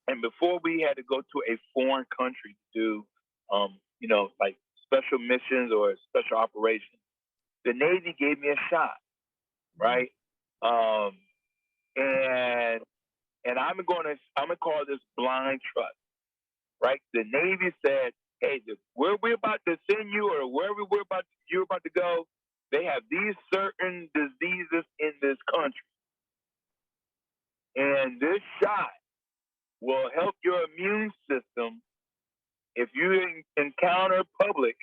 and before we had to go to a foreign country to do, like special missions or special operations, the Navy gave me a shot, right? And I'm gonna call this blind trust, right? The Navy said, "Hey, where we're about to send you, or wherever you're about to go, they have these certain diseases in this country, and this shot will help your immune system if you encounter public,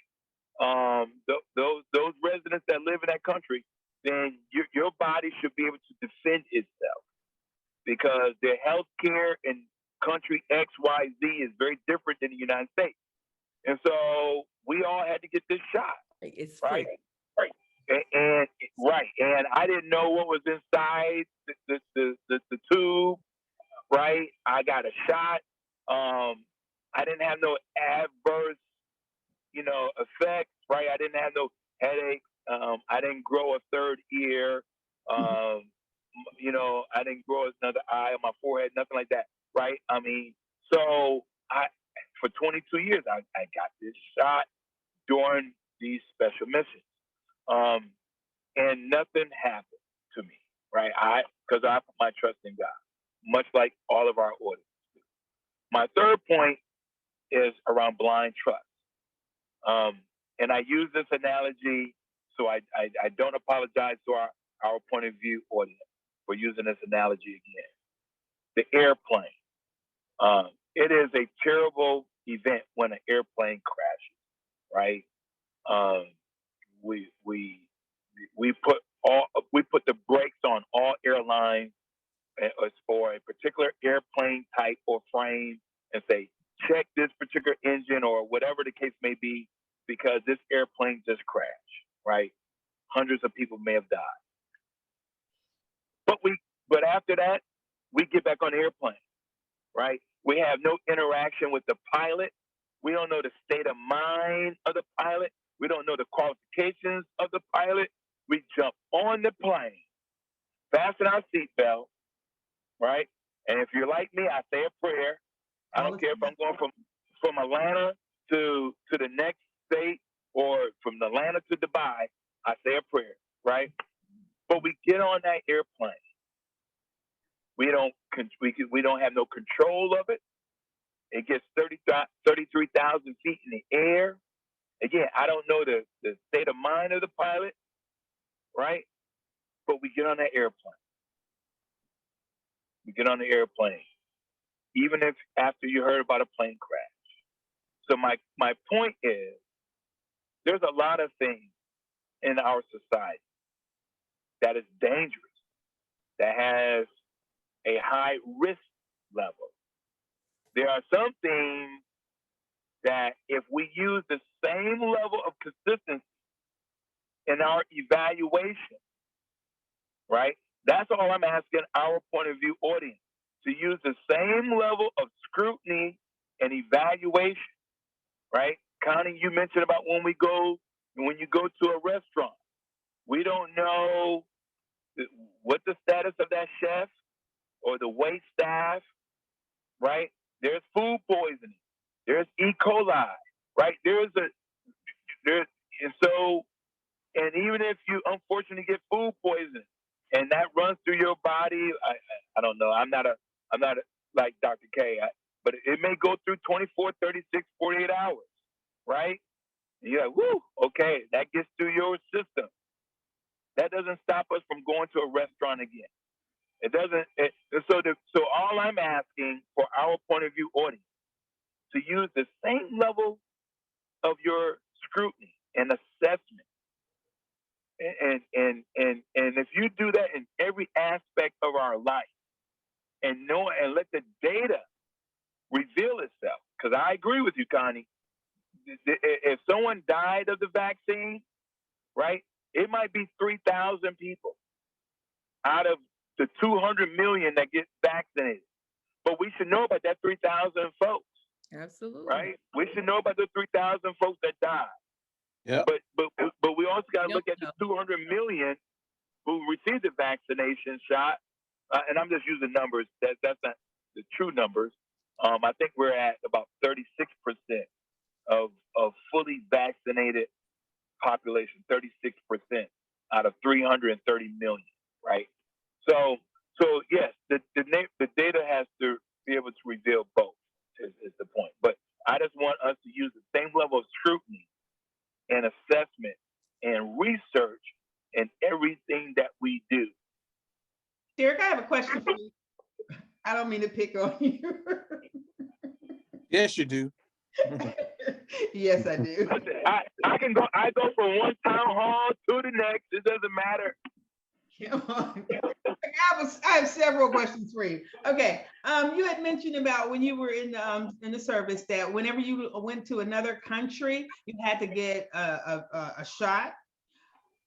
those residents that live in that country, then your body should be able to defend itself because their health care in country XYZ is very different than the United States." And so we all had to get this shot, It's right? free. Right. And I didn't know what was inside the tube, right? I got a shot. I didn't have no adverse, effects, right? I didn't have no headache. I didn't grow a third ear. I didn't grow another eye on my forehead, nothing like that, right? I mean, so for 22 years, I got this shot during these special missions. And nothing happened to me, right? Because I put my trust in God, much like all of our audience do. My third point is around blind trust. And I use this analogy, so I don't apologize to our point of view audience for using this analogy again. The airplane. It is a terrible event when an airplane crashes, right? We put the brakes on all airlines for a particular airplane type or frame and say, check this particular engine or whatever the case may be, because this airplane just crashed, right? Hundreds of people may have died. But after that, we get back on the airplane, right? We have no interaction with the pilot. We don't know the state of mind of the pilot. We don't know the qualifications of the pilot. We jump on the plane, fasten our seatbelt, right? And if you're like me, I say a prayer. I don't care if I'm going from Atlanta to the next state or from Atlanta to Dubai. I say a prayer, right? But we get on that airplane. We don't have no control of it. It gets 33,000 feet in the air. Again, I don't know the state of mind of the pilot, right? But we get on that airplane. We get on the airplane, even if after you heard about a plane crash. So my point is, there's a lot of things in our society that is dangerous, that has a high risk level. There are some things that if we use the same level of consistency in our evaluation, right? That's all I'm asking our point of view audience, to use the same level of scrutiny and evaluation, right? Connie, you mentioned about when you go to a restaurant, we don't know what the status of that chef or the wait staff, right? There's food poisoning. There's E. coli, right? And even if you unfortunately get food poisoning and that runs through your body, I don't know. I'm not like Dr. K, but it may go through 24, 36, 48 hours, right? And you're like, whoo, okay, that gets through your system. That doesn't stop us from going to a restaurant again. It doesn't. So all I'm asking for our point of view audience to use the same level of your scrutiny and assessment. And if you do that in every aspect of our life and let the data reveal itself, because I agree with you, Connie. If someone died of the vaccine, right, it might be 3,000 people out of the 200 million that get vaccinated. But we should know about that 3,000 folks. Absolutely. Right? We should know about the 3,000 folks that died. Yeah. But we also got to look at No. the 200 million who received the vaccination shot. And I'm just using numbers. That's not the true numbers. I think we're at about 36% of fully vaccinated population, 36% out of 330 million, right? So yes, the data has to be able to reveal both is the point. But I just want us to use the same level of scrutiny and assessment and research in everything that we do. Derek, I have a question for you. I don't mean to pick on you. Yes, you do. Yes, I do. I go from one town hall to the next. It doesn't matter. Come on. I have several questions for you. Okay, you had mentioned about when you were in the service that whenever you went to another country, you had to get a shot.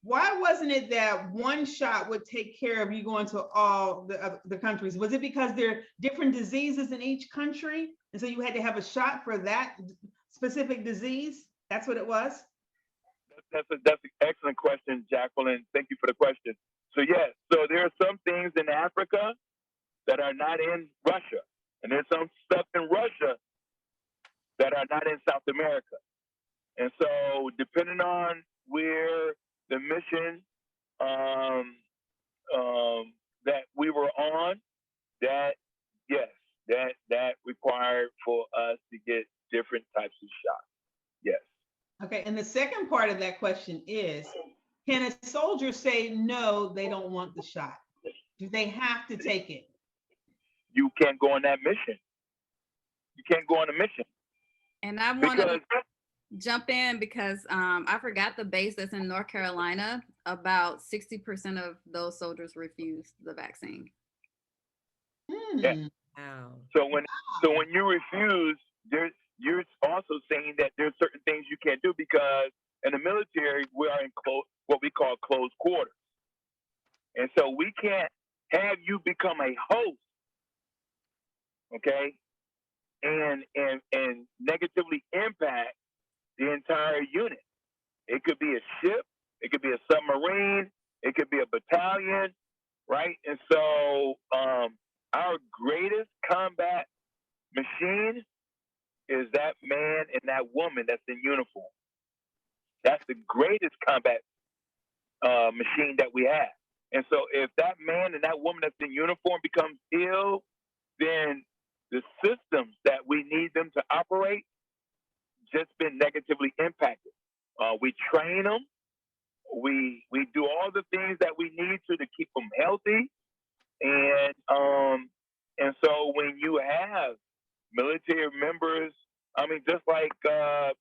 Why wasn't it that one shot would take care of you going to all the countries? Was it because there are different diseases in each country, and so you had to have a shot for that specific disease? That's what it was? That's an excellent question, Jacqueline. Thank you for the question. So yes, so there are some things in Africa that are not in Russia, and there's some stuff in Russia that are not in South America. And so depending on where the mission that we were on, that required for us to get different types of shots. Yes. Okay, and the second part of that question is, can a soldier say no, they don't want the shot? Do they have to take it? You can't go on that mission. You can't go on a mission. And I want to Because jump in because I forgot the base that's in North Carolina. About 60% of those soldiers refused the vaccine. Yeah. Wow. So when you refuse, you're also saying that there's certain things you can't do because in the military we are in what we call close quarters, and so we can't have you become a host, okay, and negatively impact the entire unit. It could be a ship, it could be a submarine, it could be a battalion, right? And so our greatest combat machine is that man and that woman that's in uniform. That's the greatest combat machine that we have. And so if that man and that woman that's in uniform becomes ill, then the systems that we need them to operate just been negatively impacted. We train them. We do all the things that we need to keep them healthy. And so when you have military members, I mean, just like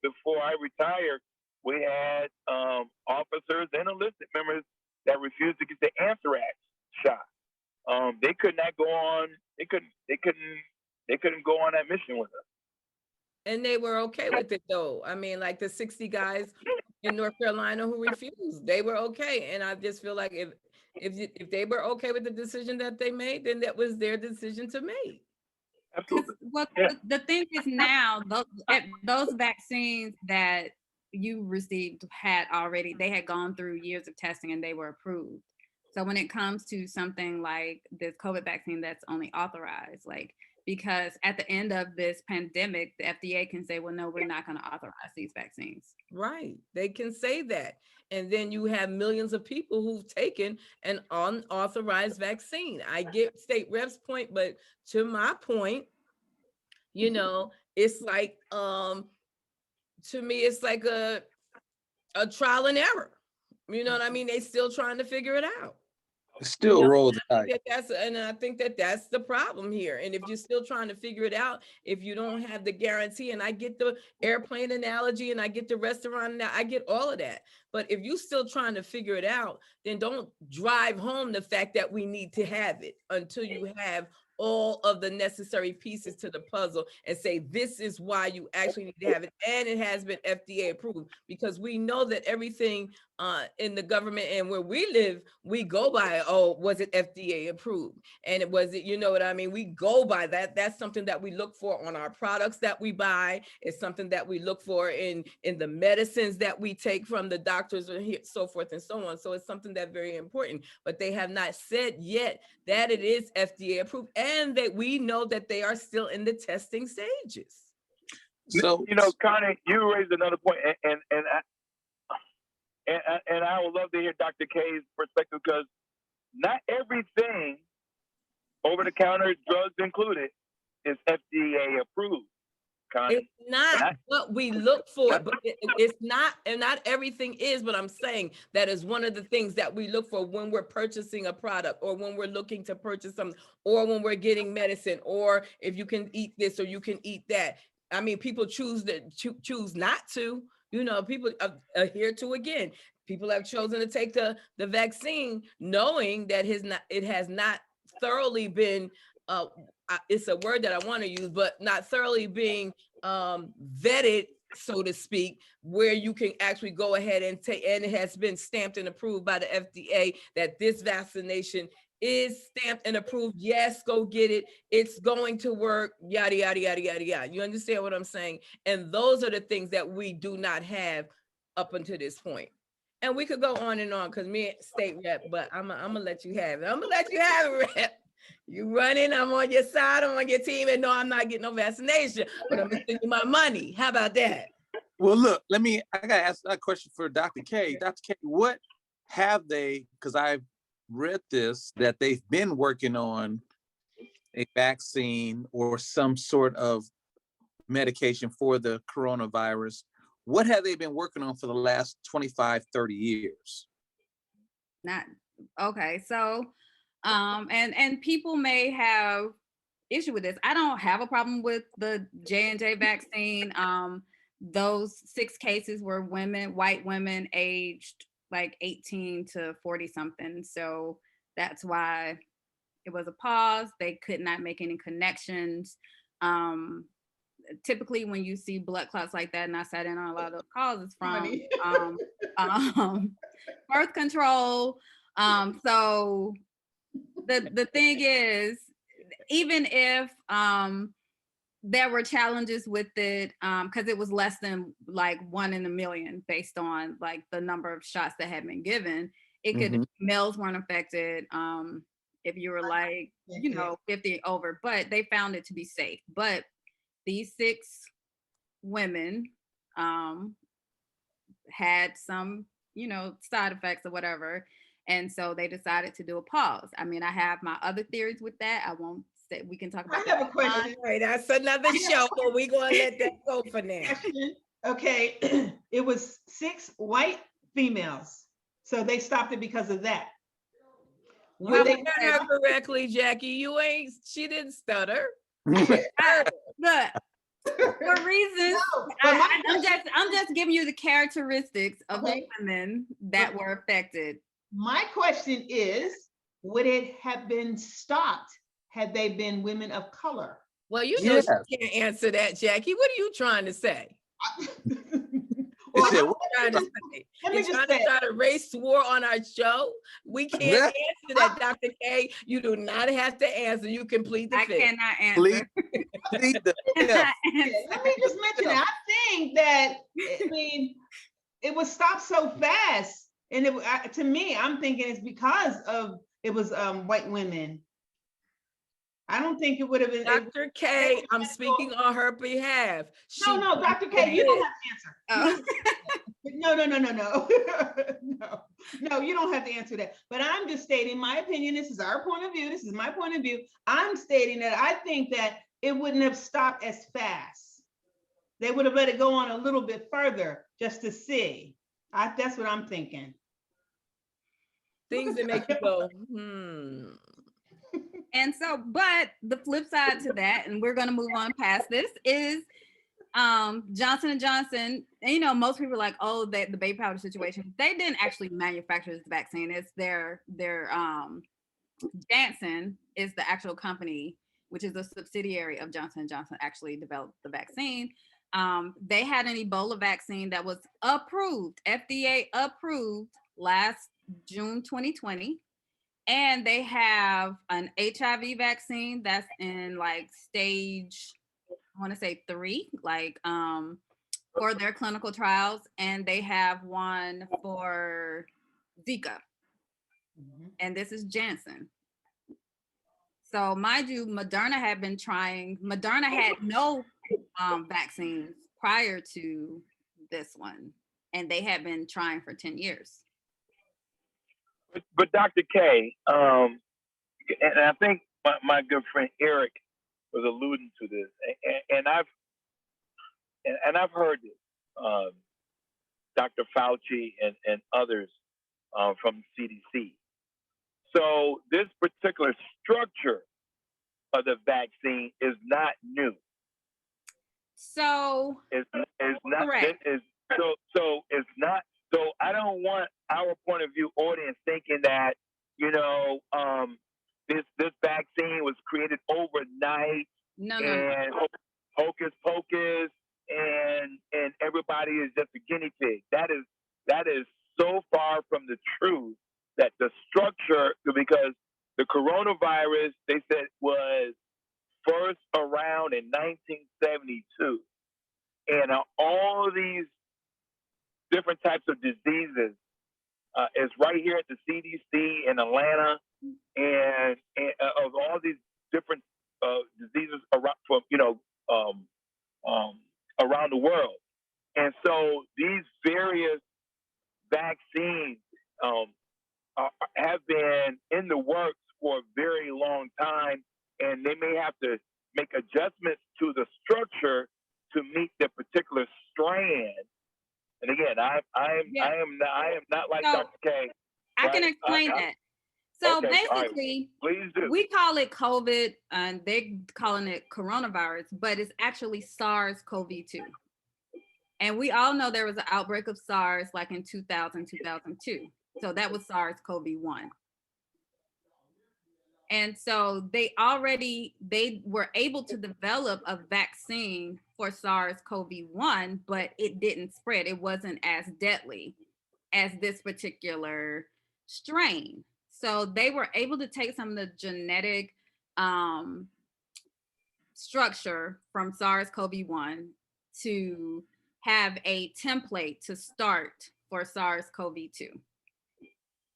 before I retired, we had officers and enlisted members that refused to get the anthrax shot. They could not go on. They couldn't go on that mission with us. And they were okay with it though. I mean, like the 60 guys in North Carolina who refused, they were okay. And I just feel like if they were okay with the decision that they made, then that was their decision to make. Absolutely. Well, Yeah. the thing is now, those vaccines that you received they had gone through years of testing and they were approved. So when it comes to something like this COVID vaccine that's only authorized, like, because at the end of this pandemic, the FDA can say, well, no, we're not going to authorize these vaccines. Right. They can say that. And then you have millions of people who've taken an unauthorized vaccine. I get State Rep's point, but to my point, you know, it's like, to me, it's like a trial and error. You know what I mean? They still trying to figure it out. Still know, roll the I dice. think that's the problem here. And if you're still trying to figure it out, if you don't have the guarantee, and I get the airplane analogy and I get the restaurant, I get all of that. But if you're still trying to figure it out, then don't drive home the fact that we need to have it until you have all of the necessary pieces to the puzzle and say, this is why you actually need to have it. And it has been FDA approved, because we know that everything in the government and where we live, we go by, oh, was it FDA approved? And it was it, you know what I mean? We go by that. That's something that we look for on our products that we buy. It's something that we look for in the medicines that we take from the doctors and so forth and so on. So it's something that's very important, but they have not said yet that it is FDA approved, and that we know that they are still in the testing stages. So, you know, Connie, you raised another point, and I would love to hear Dr. K's perspective, because not everything, over-the-counter drugs included, is FDA approved. Connie. It's not what we look for, but it's not, and not everything is, but I'm saying that is one of the things that we look for when we're purchasing a product, or when we're looking to purchase something, or when we're getting medicine, or if you can eat this or you can eat that. I mean, people choose not to, you know, people adhere to, again, people have chosen to take the vaccine knowing that it has not thoroughly been, it's a word that I want to use, but not thoroughly being vetted, so to speak, where you can actually go ahead and take, and it has been stamped and approved by the FDA that this vaccination is stamped and approved. Yes, go get it. It's going to work, yada, yada, yada, yada, yada. You understand what I'm saying? And those are the things that we do not have up until this point. And we could go on and on, because me, State Rep, but I'm gonna let you have it. I'm gonna let you have it, Rep. You running, I'm on your side, I'm on your team, and no, I'm not getting no vaccination, but I'm gonna send you my money. How about that? well, look, I gotta ask that question for Dr. K. Dr. K, what have they, because I've read this, that they've been working on a vaccine or some sort of medication for the coronavirus. What have they been working on for the last 25, 30 years? Not okay. So, and people may have issue with this. I don't have a problem with the J&J vaccine. Those 6 cases were women, white women aged like 18 to 40 something. So that's why it was a pause. They could not make any connections. Typically when you see blood clots like that, and I sat in on a lot of those calls, it's from birth control. So the thing is, even if there were challenges with it, because it was less than like 1 in a million based on like the number of shots that had been given, it could, males weren't affected if you were like, you know, 50 over, but they found it to be safe. But these 6 women had some, you know, side effects or whatever. And so they decided to do a pause. I mean, I have my other theories with that. I won't say, we can talk about I have a question. All right, that's another show, but we're going to let that go for now. Okay, it was 6 white females. So they stopped it because of that. You heard her correctly, Jackie. She didn't stutter. Look, for reasons, I'm just giving you the characteristics of the women that were affected. My question is, would it have been stopped had they been women of color? Well, you know, she can't answer that, Jackie. What are you trying to say? Well, said, how- Trying to say? let me You're just trying say, to start a race war on our show? We can't Yeah. answer that, Dr. K. You do not have to answer. You can plead the I fifth. cannot Please, answer. please, the Cannot fifth. answer. let me just mention it. I think that, I mean, it was stopped so fast. And to me, I'm thinking it's because of, it was white women. I don't think it would have been. Dr. K, I'm speaking on her behalf. No, Dr. K, you don't have to answer. Oh. No, no, you don't have to answer that. But I'm just stating my opinion. This is our point of view. This is my point of view. I'm stating that I think that it wouldn't have stopped as fast. They would have let it go on a little bit further just to see. That's what I'm thinking. Things that make you go, And so, but the flip side to that, and we're going to move on past this, is Johnson & Johnson. And, you know, most people are like, oh, the baby powder situation. They didn't actually manufacture this vaccine. It's their Janssen is the actual company, which is a subsidiary of Johnson & Johnson, actually developed the vaccine. They had an Ebola vaccine that was approved, FDA approved last June 2020. And they have an HIV vaccine that's in like stage, I want to say 3, like for their clinical trials. And they have one for Zika. And this is Janssen. So mind you, Moderna had no vaccines prior to this one. And they had been trying for 10 years. But Dr. K, and I think my good friend Eric was alluding to this, and I've heard this, Dr. Fauci and others from CDC. So this particular structure of the vaccine is not new. So It's not. correct. So it's not. So I don't want our point of view audience thinking that, you know, this vaccine was created overnight No. and hocus pocus and everybody is just a guinea pig. That is so far from the truth that the structure, because the coronavirus, they said, was first around in 1972. And all these different types of diseases is right here at the CDC in Atlanta, and of all these different diseases around, from around the world. And so these various vaccines have been in the works for a very long time, and they may have to make adjustments to the structure to meet the particular strand. And again, I am not like So, Dr. K. I can Right. explain that. So Okay, all right. basically, Please do. we call it COVID and they're calling it coronavirus, but it's actually SARS-CoV-2. And we all know there was an outbreak of SARS like in 2000, 2002. So that was SARS-CoV-1. And so they were able to develop a vaccine for SARS-CoV-1, but it didn't spread. It wasn't as deadly as this particular strain. So they were able to take some of the genetic structure from SARS-CoV-1 to have a template to start for SARS-CoV-2.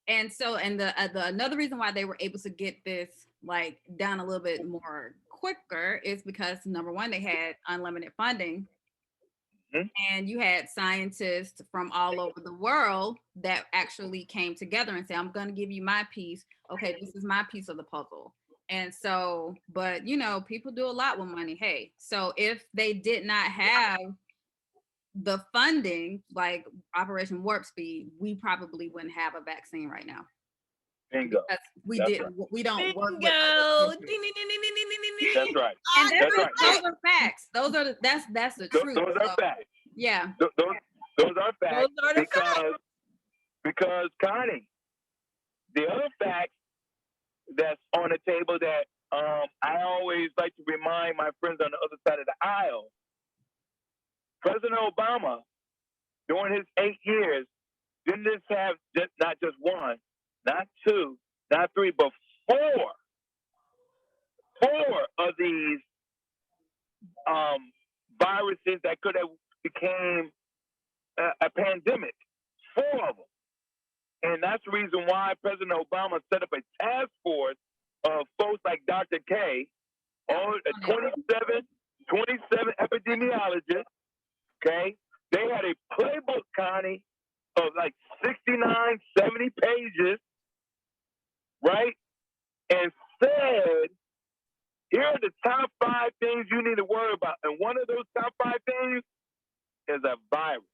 And so, and the another reason why they were able to get this like down a little bit more quicker is because number one, they had unlimited funding. And you had scientists from all over the world that actually came together and said, I'm going to give you my piece. Okay, this is my piece of the puzzle. And so, but you know, people do a lot with money. Hey, so if they did not have the funding, like Operation Warp Speed, we probably wouldn't have a vaccine right now. Bingo. Because we That's didn't, right. we don't work with bingo. other countries. That's right. And That's right. those are facts. Those are that's the truth. Those are So, facts. yeah. Those are facts. Those are the facts. Because Connie, the other fact that's on the table that I always like to remind my friends on the other side of the aisle, President Obama during his 8 years, didn't this have not just one, not two, not three, but four of these viruses that could have became a pandemic? 4 of them. And that's the reason why President Obama set up a task force of folks like Dr. K, all 27 epidemiologists, okay? They had a playbook, Connie, of like 69, 70 pages, right? And said, here are the top 5 things you need to worry about. And one of those top 5 things is a virus.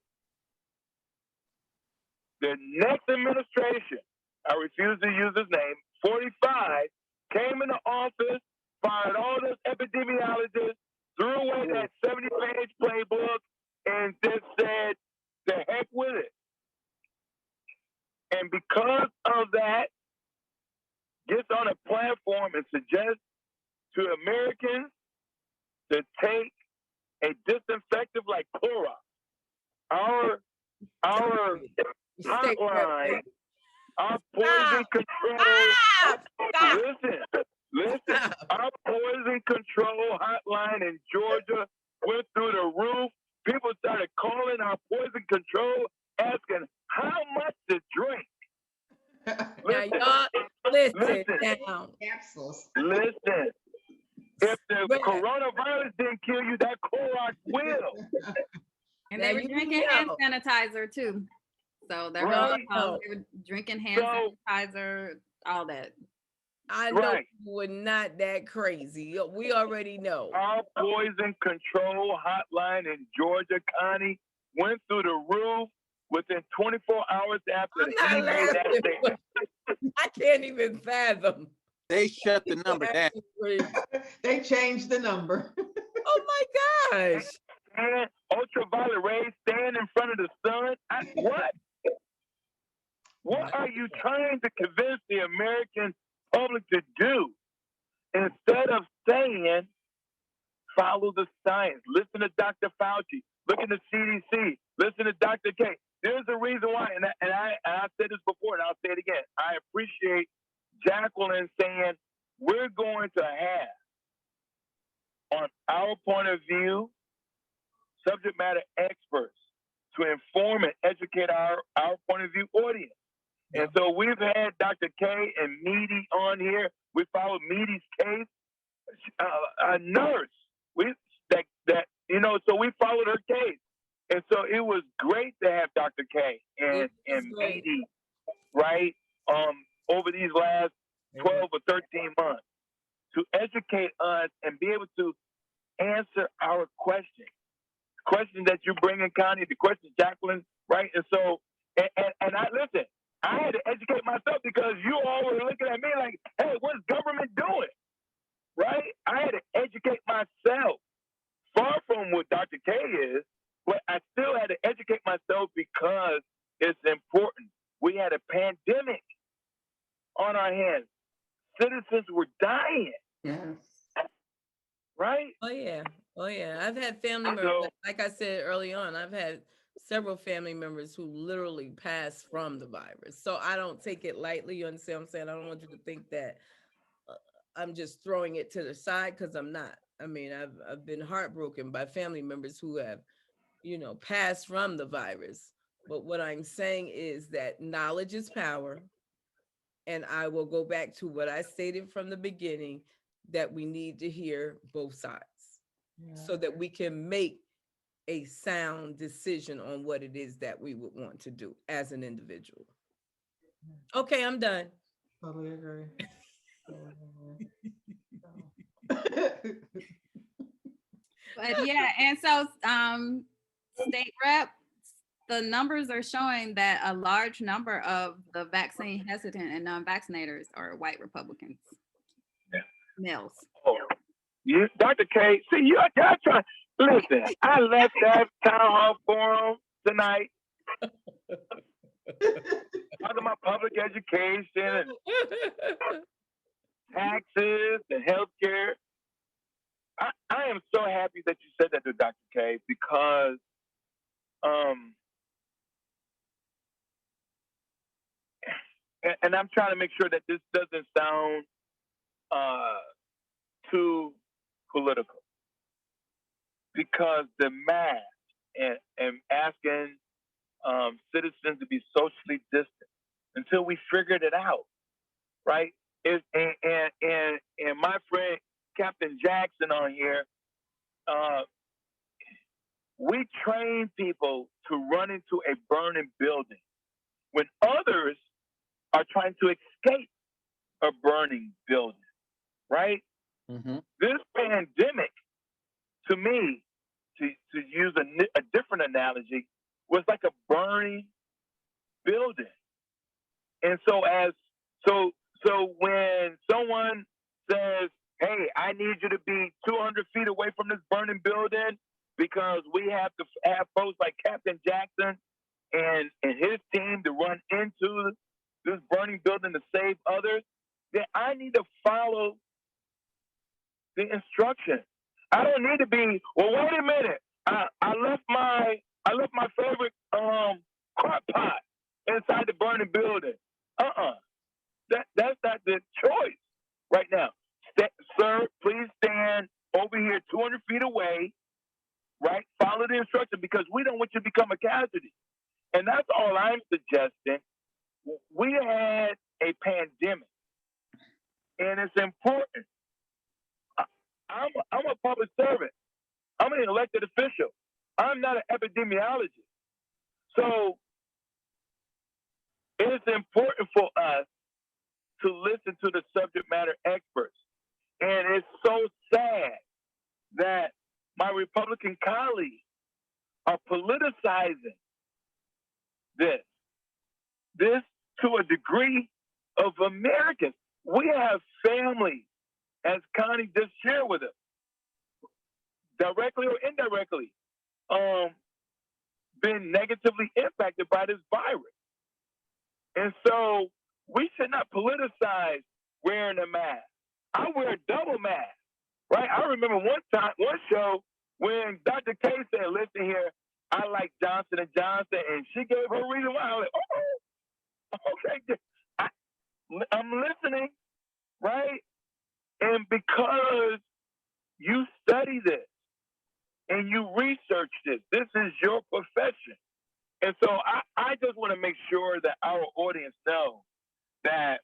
The next administration, I refuse to use his name, 45, came into office, fired all those epidemiologists, threw away that 70-page playbook, and just said, the heck with it. And because of that, gets on a platform and suggests to Americans to take a disinfectant like Clorox. Our hotline, our poison control. Listen, our poison control hotline in Georgia went through the roof. People started calling our poison control, asking how much to drink. Now, y'all, listen now. Capsules. Listen. If the coronavirus didn't kill you, that Clorox will. And Now they were you drinking hand sanitizer too. So they Right. were drinking hand sanitizer, all that. I know Right. people were not that crazy. We already know. Our poison control hotline in Georgia County went through the roof within 24 hours after I'm he not made that laughing. statement. I can't even fathom. They shut the number down. They changed the number. Oh my gosh. And ultraviolet rays stand in front of the sun. What? What are you trying to convince the American public to do? Instead of saying, follow the science, listen to Dr. Fauci, look at the CDC, listen to Dr. K. There's a reason why, and I said this before, and I'll say it again. I appreciate Jacqueline saying we're going to have, on our point of view, subject matter experts to inform and educate our point of view audience. And so we've had Dr. K and Meady on here. We followed Meady's case. A nurse. So we followed her case. And so it was great to have Dr. K and Meady, right, over these last 12 or 13 months to educate us and be able to answer our questions. Questions that you bring in, Connie, the questions, Jacqueline, right? And so, and I listen, I had to educate myself because you all were looking at me like, hey, what's government doing? Right? I had to educate myself. Far from what Dr. K is, but I still had to educate myself because it's important. We had a pandemic on our hands. Citizens were dying. Yes. Right? Oh yeah. I've had family members, like I said early on, I've had several family members who literally passed from the virus. So I don't take it lightly. You understand what I'm saying? I don't want you to think that I'm just throwing it to the side, because I'm not. I mean, I've been heartbroken by family members who have, passed from the virus. But what I'm saying is that knowledge is power. And I will go back to what I stated from the beginning, that we need to hear both sides so that we can make a sound decision on what it is that we would want to do as an individual. Okay, I'm done. Totally agree. But yeah, and so state rep, the numbers are showing that a large number of the vaccine hesitant and non-vaccinators are white Republicans. Yeah. Males. Oh, you, Dr. K, see, y'all trying. Listen, I left that town hall forum tonight talking about public education and taxes and healthcare. I am so happy that you said that to Dr. K, because and I'm trying to make sure that this doesn't sound too political, because the mask and asking citizens to be socially distant until we figured it out, right? And my friend Captain Jackson on here, we train people to run into a burning building when others are trying to escape a burning building, right? Mm-hmm. This pandemic, to me, to use a different analogy, was like a burning building. And so when someone says, "Hey, I need you to be 200 feet away from this burning building because we have to have folks like Captain Jackson and his team to run into this burning building to save others," then I need to follow the instructions. I don't need to be, well, wait a minute. I left my favorite crock pot inside the burning building. That's not the choice right now. Sir, please stand over here 200 feet away, right? Follow the instruction, because we don't want you to become a casualty. And that's all I'm suggesting. We had a pandemic, and it's important. I'm a public servant. I'm an elected official. I'm not an epidemiologist. So it is important for us to listen to the subject matter experts. And it's so sad that my Republican colleagues are politicizing this to a degree of Americans. We have families, as Connie just shared with us, directly or indirectly, been negatively impacted by this virus. And so we should not politicize wearing a mask. I wear a double mask, right? I remember one show when Dr. K said, "Listen here, I like Johnson & Johnson," and she gave her reason why. I was like, "Oh, okay, I'm listening," right? And because you study this and you research this is your profession. And so I just want to make sure that our audience know that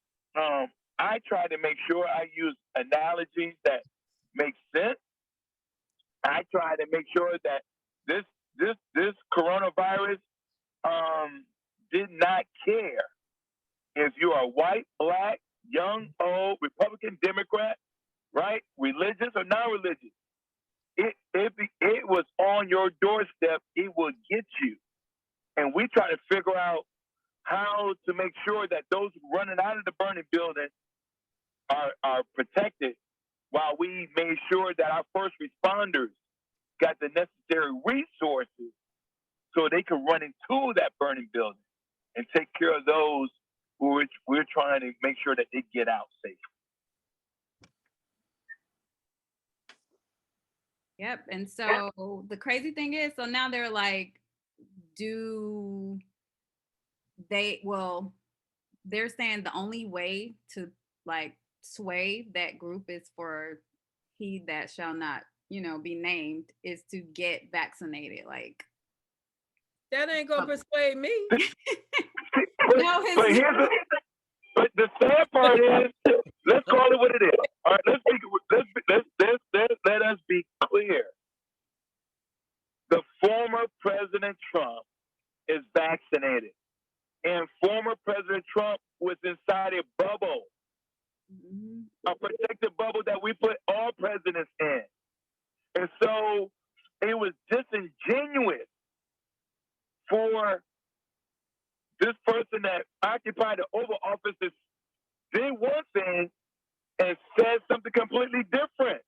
I try to make sure I use analogies that make sense. I try to make sure that this coronavirus did not care if you are white, black, young, old, Republican, Democrat, right? Religious or non-religious. It was on your doorstep. It will get you. And we try to figure out how to make sure that those running out of the burning building are protected, while we made sure that our first responders got the necessary resources so they could run into that burning building and take care of those who we're trying to make sure that they get out safe. Yep. And so the crazy thing is, so now they're like, they're saying the only way to like sway that group is for he that shall not, be named, is to get vaccinated. Like, That ain't gonna persuade me. But the sad part is, let's call it what it is. All right, let us be clear. The former President Trump is vaccinated, and former President Trump was inside a bubble, a protective bubble that we put all presidents in. And so it was disingenuous for this person that occupied the Oval Office did one thing and said something completely different.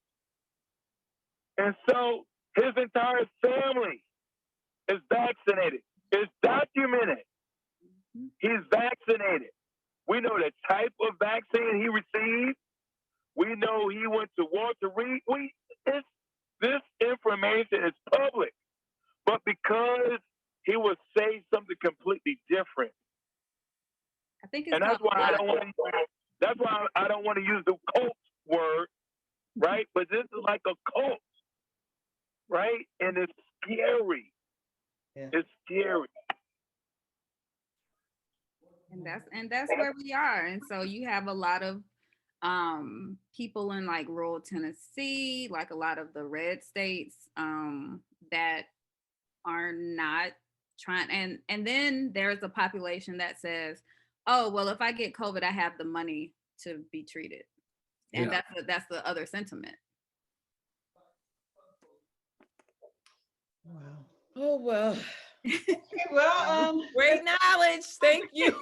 And so his entire family is vaccinated. It's documented. He's vaccinated. We know the type of vaccine he received. We know he went to Walter Reed. This information is public. But because he would say something completely different, think it's And that's called why I don't want to. That's why I don't want to use the cult word, right? But this is like a cult, right? And it's scary. Yeah. It's scary. and that's where we are. And so you have a lot of people in like rural Tennessee, like a lot of the red states, that are not trying, and then there's a population that says, oh well, if I get COVID, I have the money to be treated. And Yeah. that's the other sentiment. Wow. Oh, well, Okay, well, great knowledge. Thank you.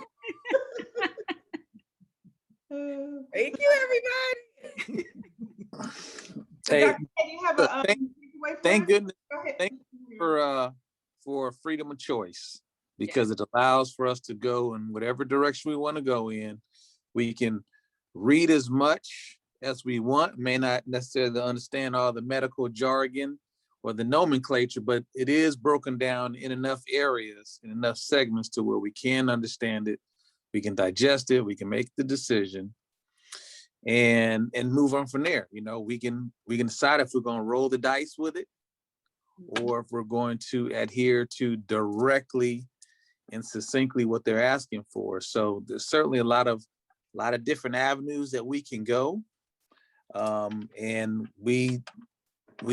Thank you, everybody. Hey, Dr. K, you have a takeaway for thank us? goodness Go ahead. thank for freedom of choice, because it allows for us to go in whatever direction we want to go in. We can read as much as we want, may not necessarily understand all the medical jargon or the nomenclature, but it is broken down in enough areas, in enough segments to where we can understand it, we can digest it, we can make the decision and move on from there. You know, we can decide if we're going to roll the dice with it, or if we're going to adhere to directly and succinctly what they're asking for. So there's certainly a lot of different avenues that we can go. And we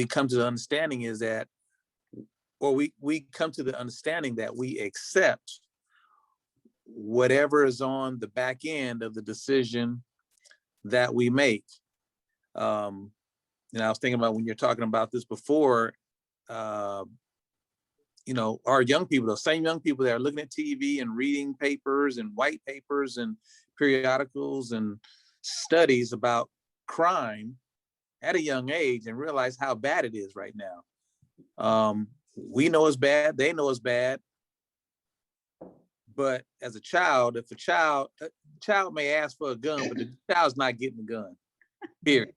come to the understanding is that, or we come to the understanding that we accept whatever is on the back end of the decision that we make. I was thinking about when you're talking about this before, our young people, those same young people that are looking at TV and reading papers and white papers and periodicals and studies about crime at a young age and realize how bad it is right now. We know it's bad, they know it's bad. But as a child, if a child may ask for a gun, but the child's not getting the gun, period.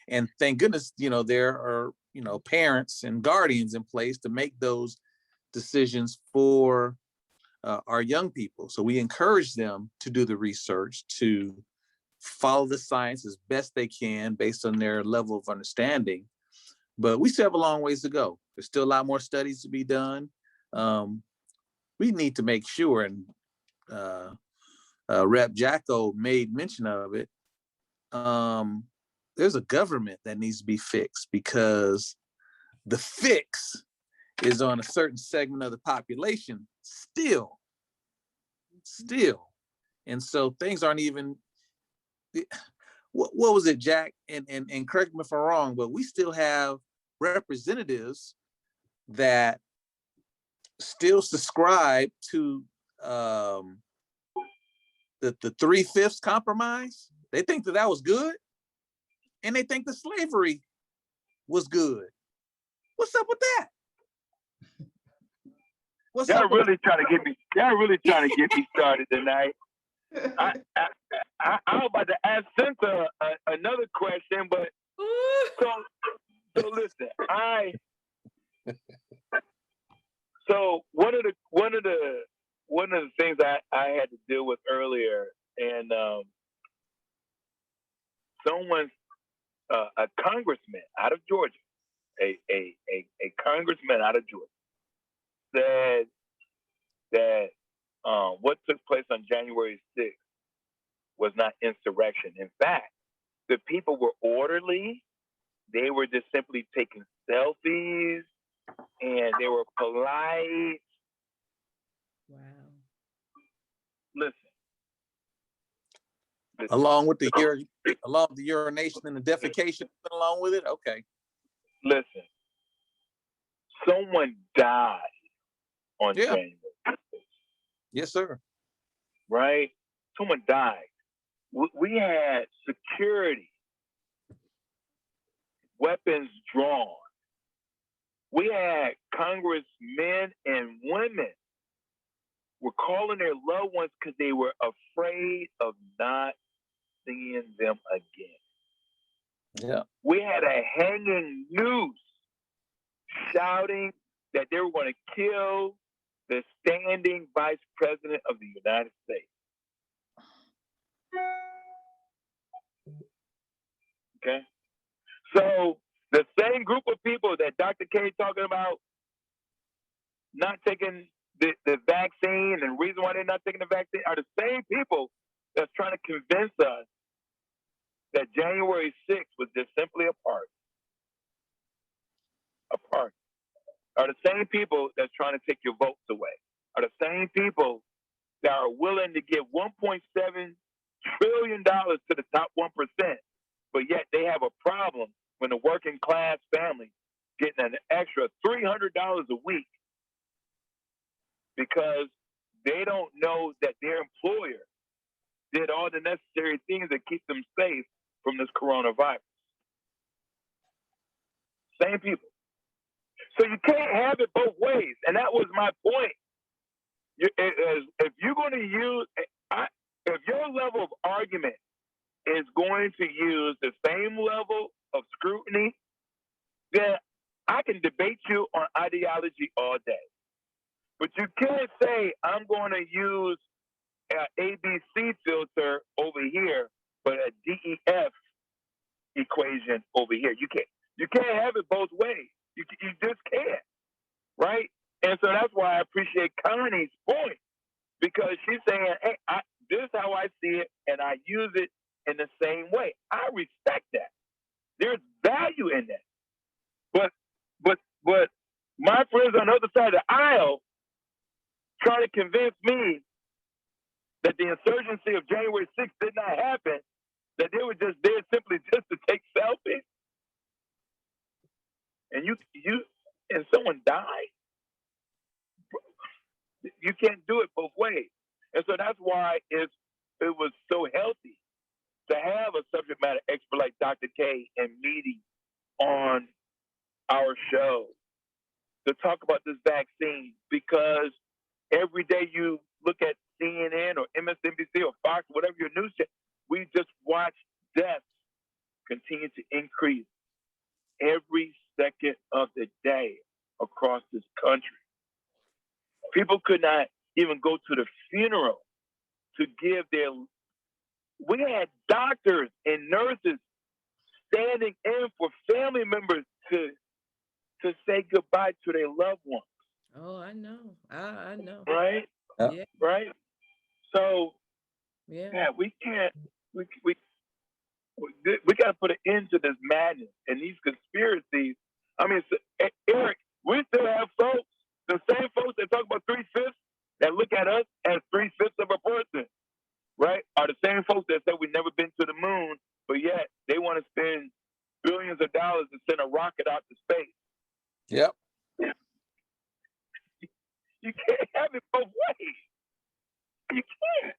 And thank goodness, there are, parents and guardians in place to make those decisions for our young people. So we encourage them to do the research, to follow the science as best they can based on their level of understanding. But we still have a long ways to go. There's still a lot more studies to be done. We need to make sure, and Rep. Jacko made mention of it, there's a government that needs to be fixed, because the fix is on a certain segment of the population still. And so things aren't even, what was it, Jack? And correct me if I'm wrong, but we still have representatives that still subscribe to the 3/5 compromise. They think that was good, and they think that slavery was good. What's up with that? Y'all really trying to get me started tonight. I was about to ask Cynthia another question, but so listen, so one of the things I had to deal with earlier, and someone, a congressman out of Georgia, a congressman out of Georgia, said that what took place on January 6th was not insurrection. In fact, the people were orderly. They were just simply taking selfies, and they were polite. Wow. Listen. Along with the urination and the defecation along with it? Okay. Listen. Someone died on January 6th. Yes, sir. Right? Someone died. We had security, weapons drawn. We had congressmen and women were calling their loved ones because they were afraid of not seeing them again. Yeah. We had a hanging noose shouting that they were going to kill the standing vice president of the United States. Okay. So the same group of people that Dr. K talking about not taking the vaccine and the reason why they're not taking the vaccine are the same people that's trying to convince us that January 6th was just simply a party. A party. Are the same people that's trying to take your votes away. Are the same people that are willing to give $1.7 trillion to the top 1%, but yet they have a problem when the working class family getting an extra $300 a week because they don't know that their employer did all the necessary things that keep them safe from this coronavirus. Same people. So you can't have it both ways. And that was my point. If you're going to use, if your level of argument is going to use the same level of scrutiny, then I can debate you on ideology all day. But you can't say I'm going to use an ABC filter over here, but a DEF equation over here. You can't have it both ways. You just can't, right? And so that's why I appreciate Connie's point, because she's saying, hey, this is how I see it, and I use it in the same way. I respect that. There's value in that. But my friends on the other side of the aisle try to convince me that the insurgency of January 6th did not happen, that they were just there simply just to take selfies. And and someone died. You can't do it both ways. And so that's why it was so healthy to have a subject matter expert like Dr. K and Meaty on our show to talk about this vaccine, because every day you look at CNN or MSNBC or Fox, whatever your news channel, we just watch deaths continue to increase every second of the day across this country. People could not even go to the funeral to give their. We had doctors and nurses standing in for family members to say goodbye to their loved ones. Oh, I know. I know. Right? Yeah. Right? So, Yeah. we can't. We got to put an end to this madness and these conspiracies. I mean, Eric, we still have folks, the same folks that talk about 3/5, that look at us as 3/5 of a person, right? Are the same folks that said we've never been to the moon, but yet they want to spend billions of dollars to send a rocket out to space. Yep. You can't have it both ways. You can't.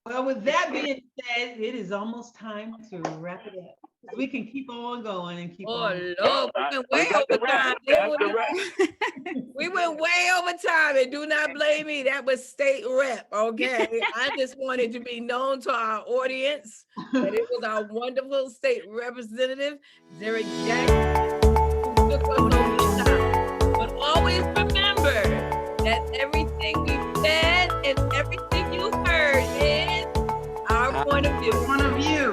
Well, with that being said, it is almost time to wrap it up. We can keep on going and keep Oh, on. Lord, we went way over time. That's the wrap. We went way over time, and do not blame me. That was state rep, okay? I just wanted to be known to our audience that it was our wonderful state representative, Derek Jackson, who took us over the top. But always remember that everything we said and everything you heard is our point of view. One of you.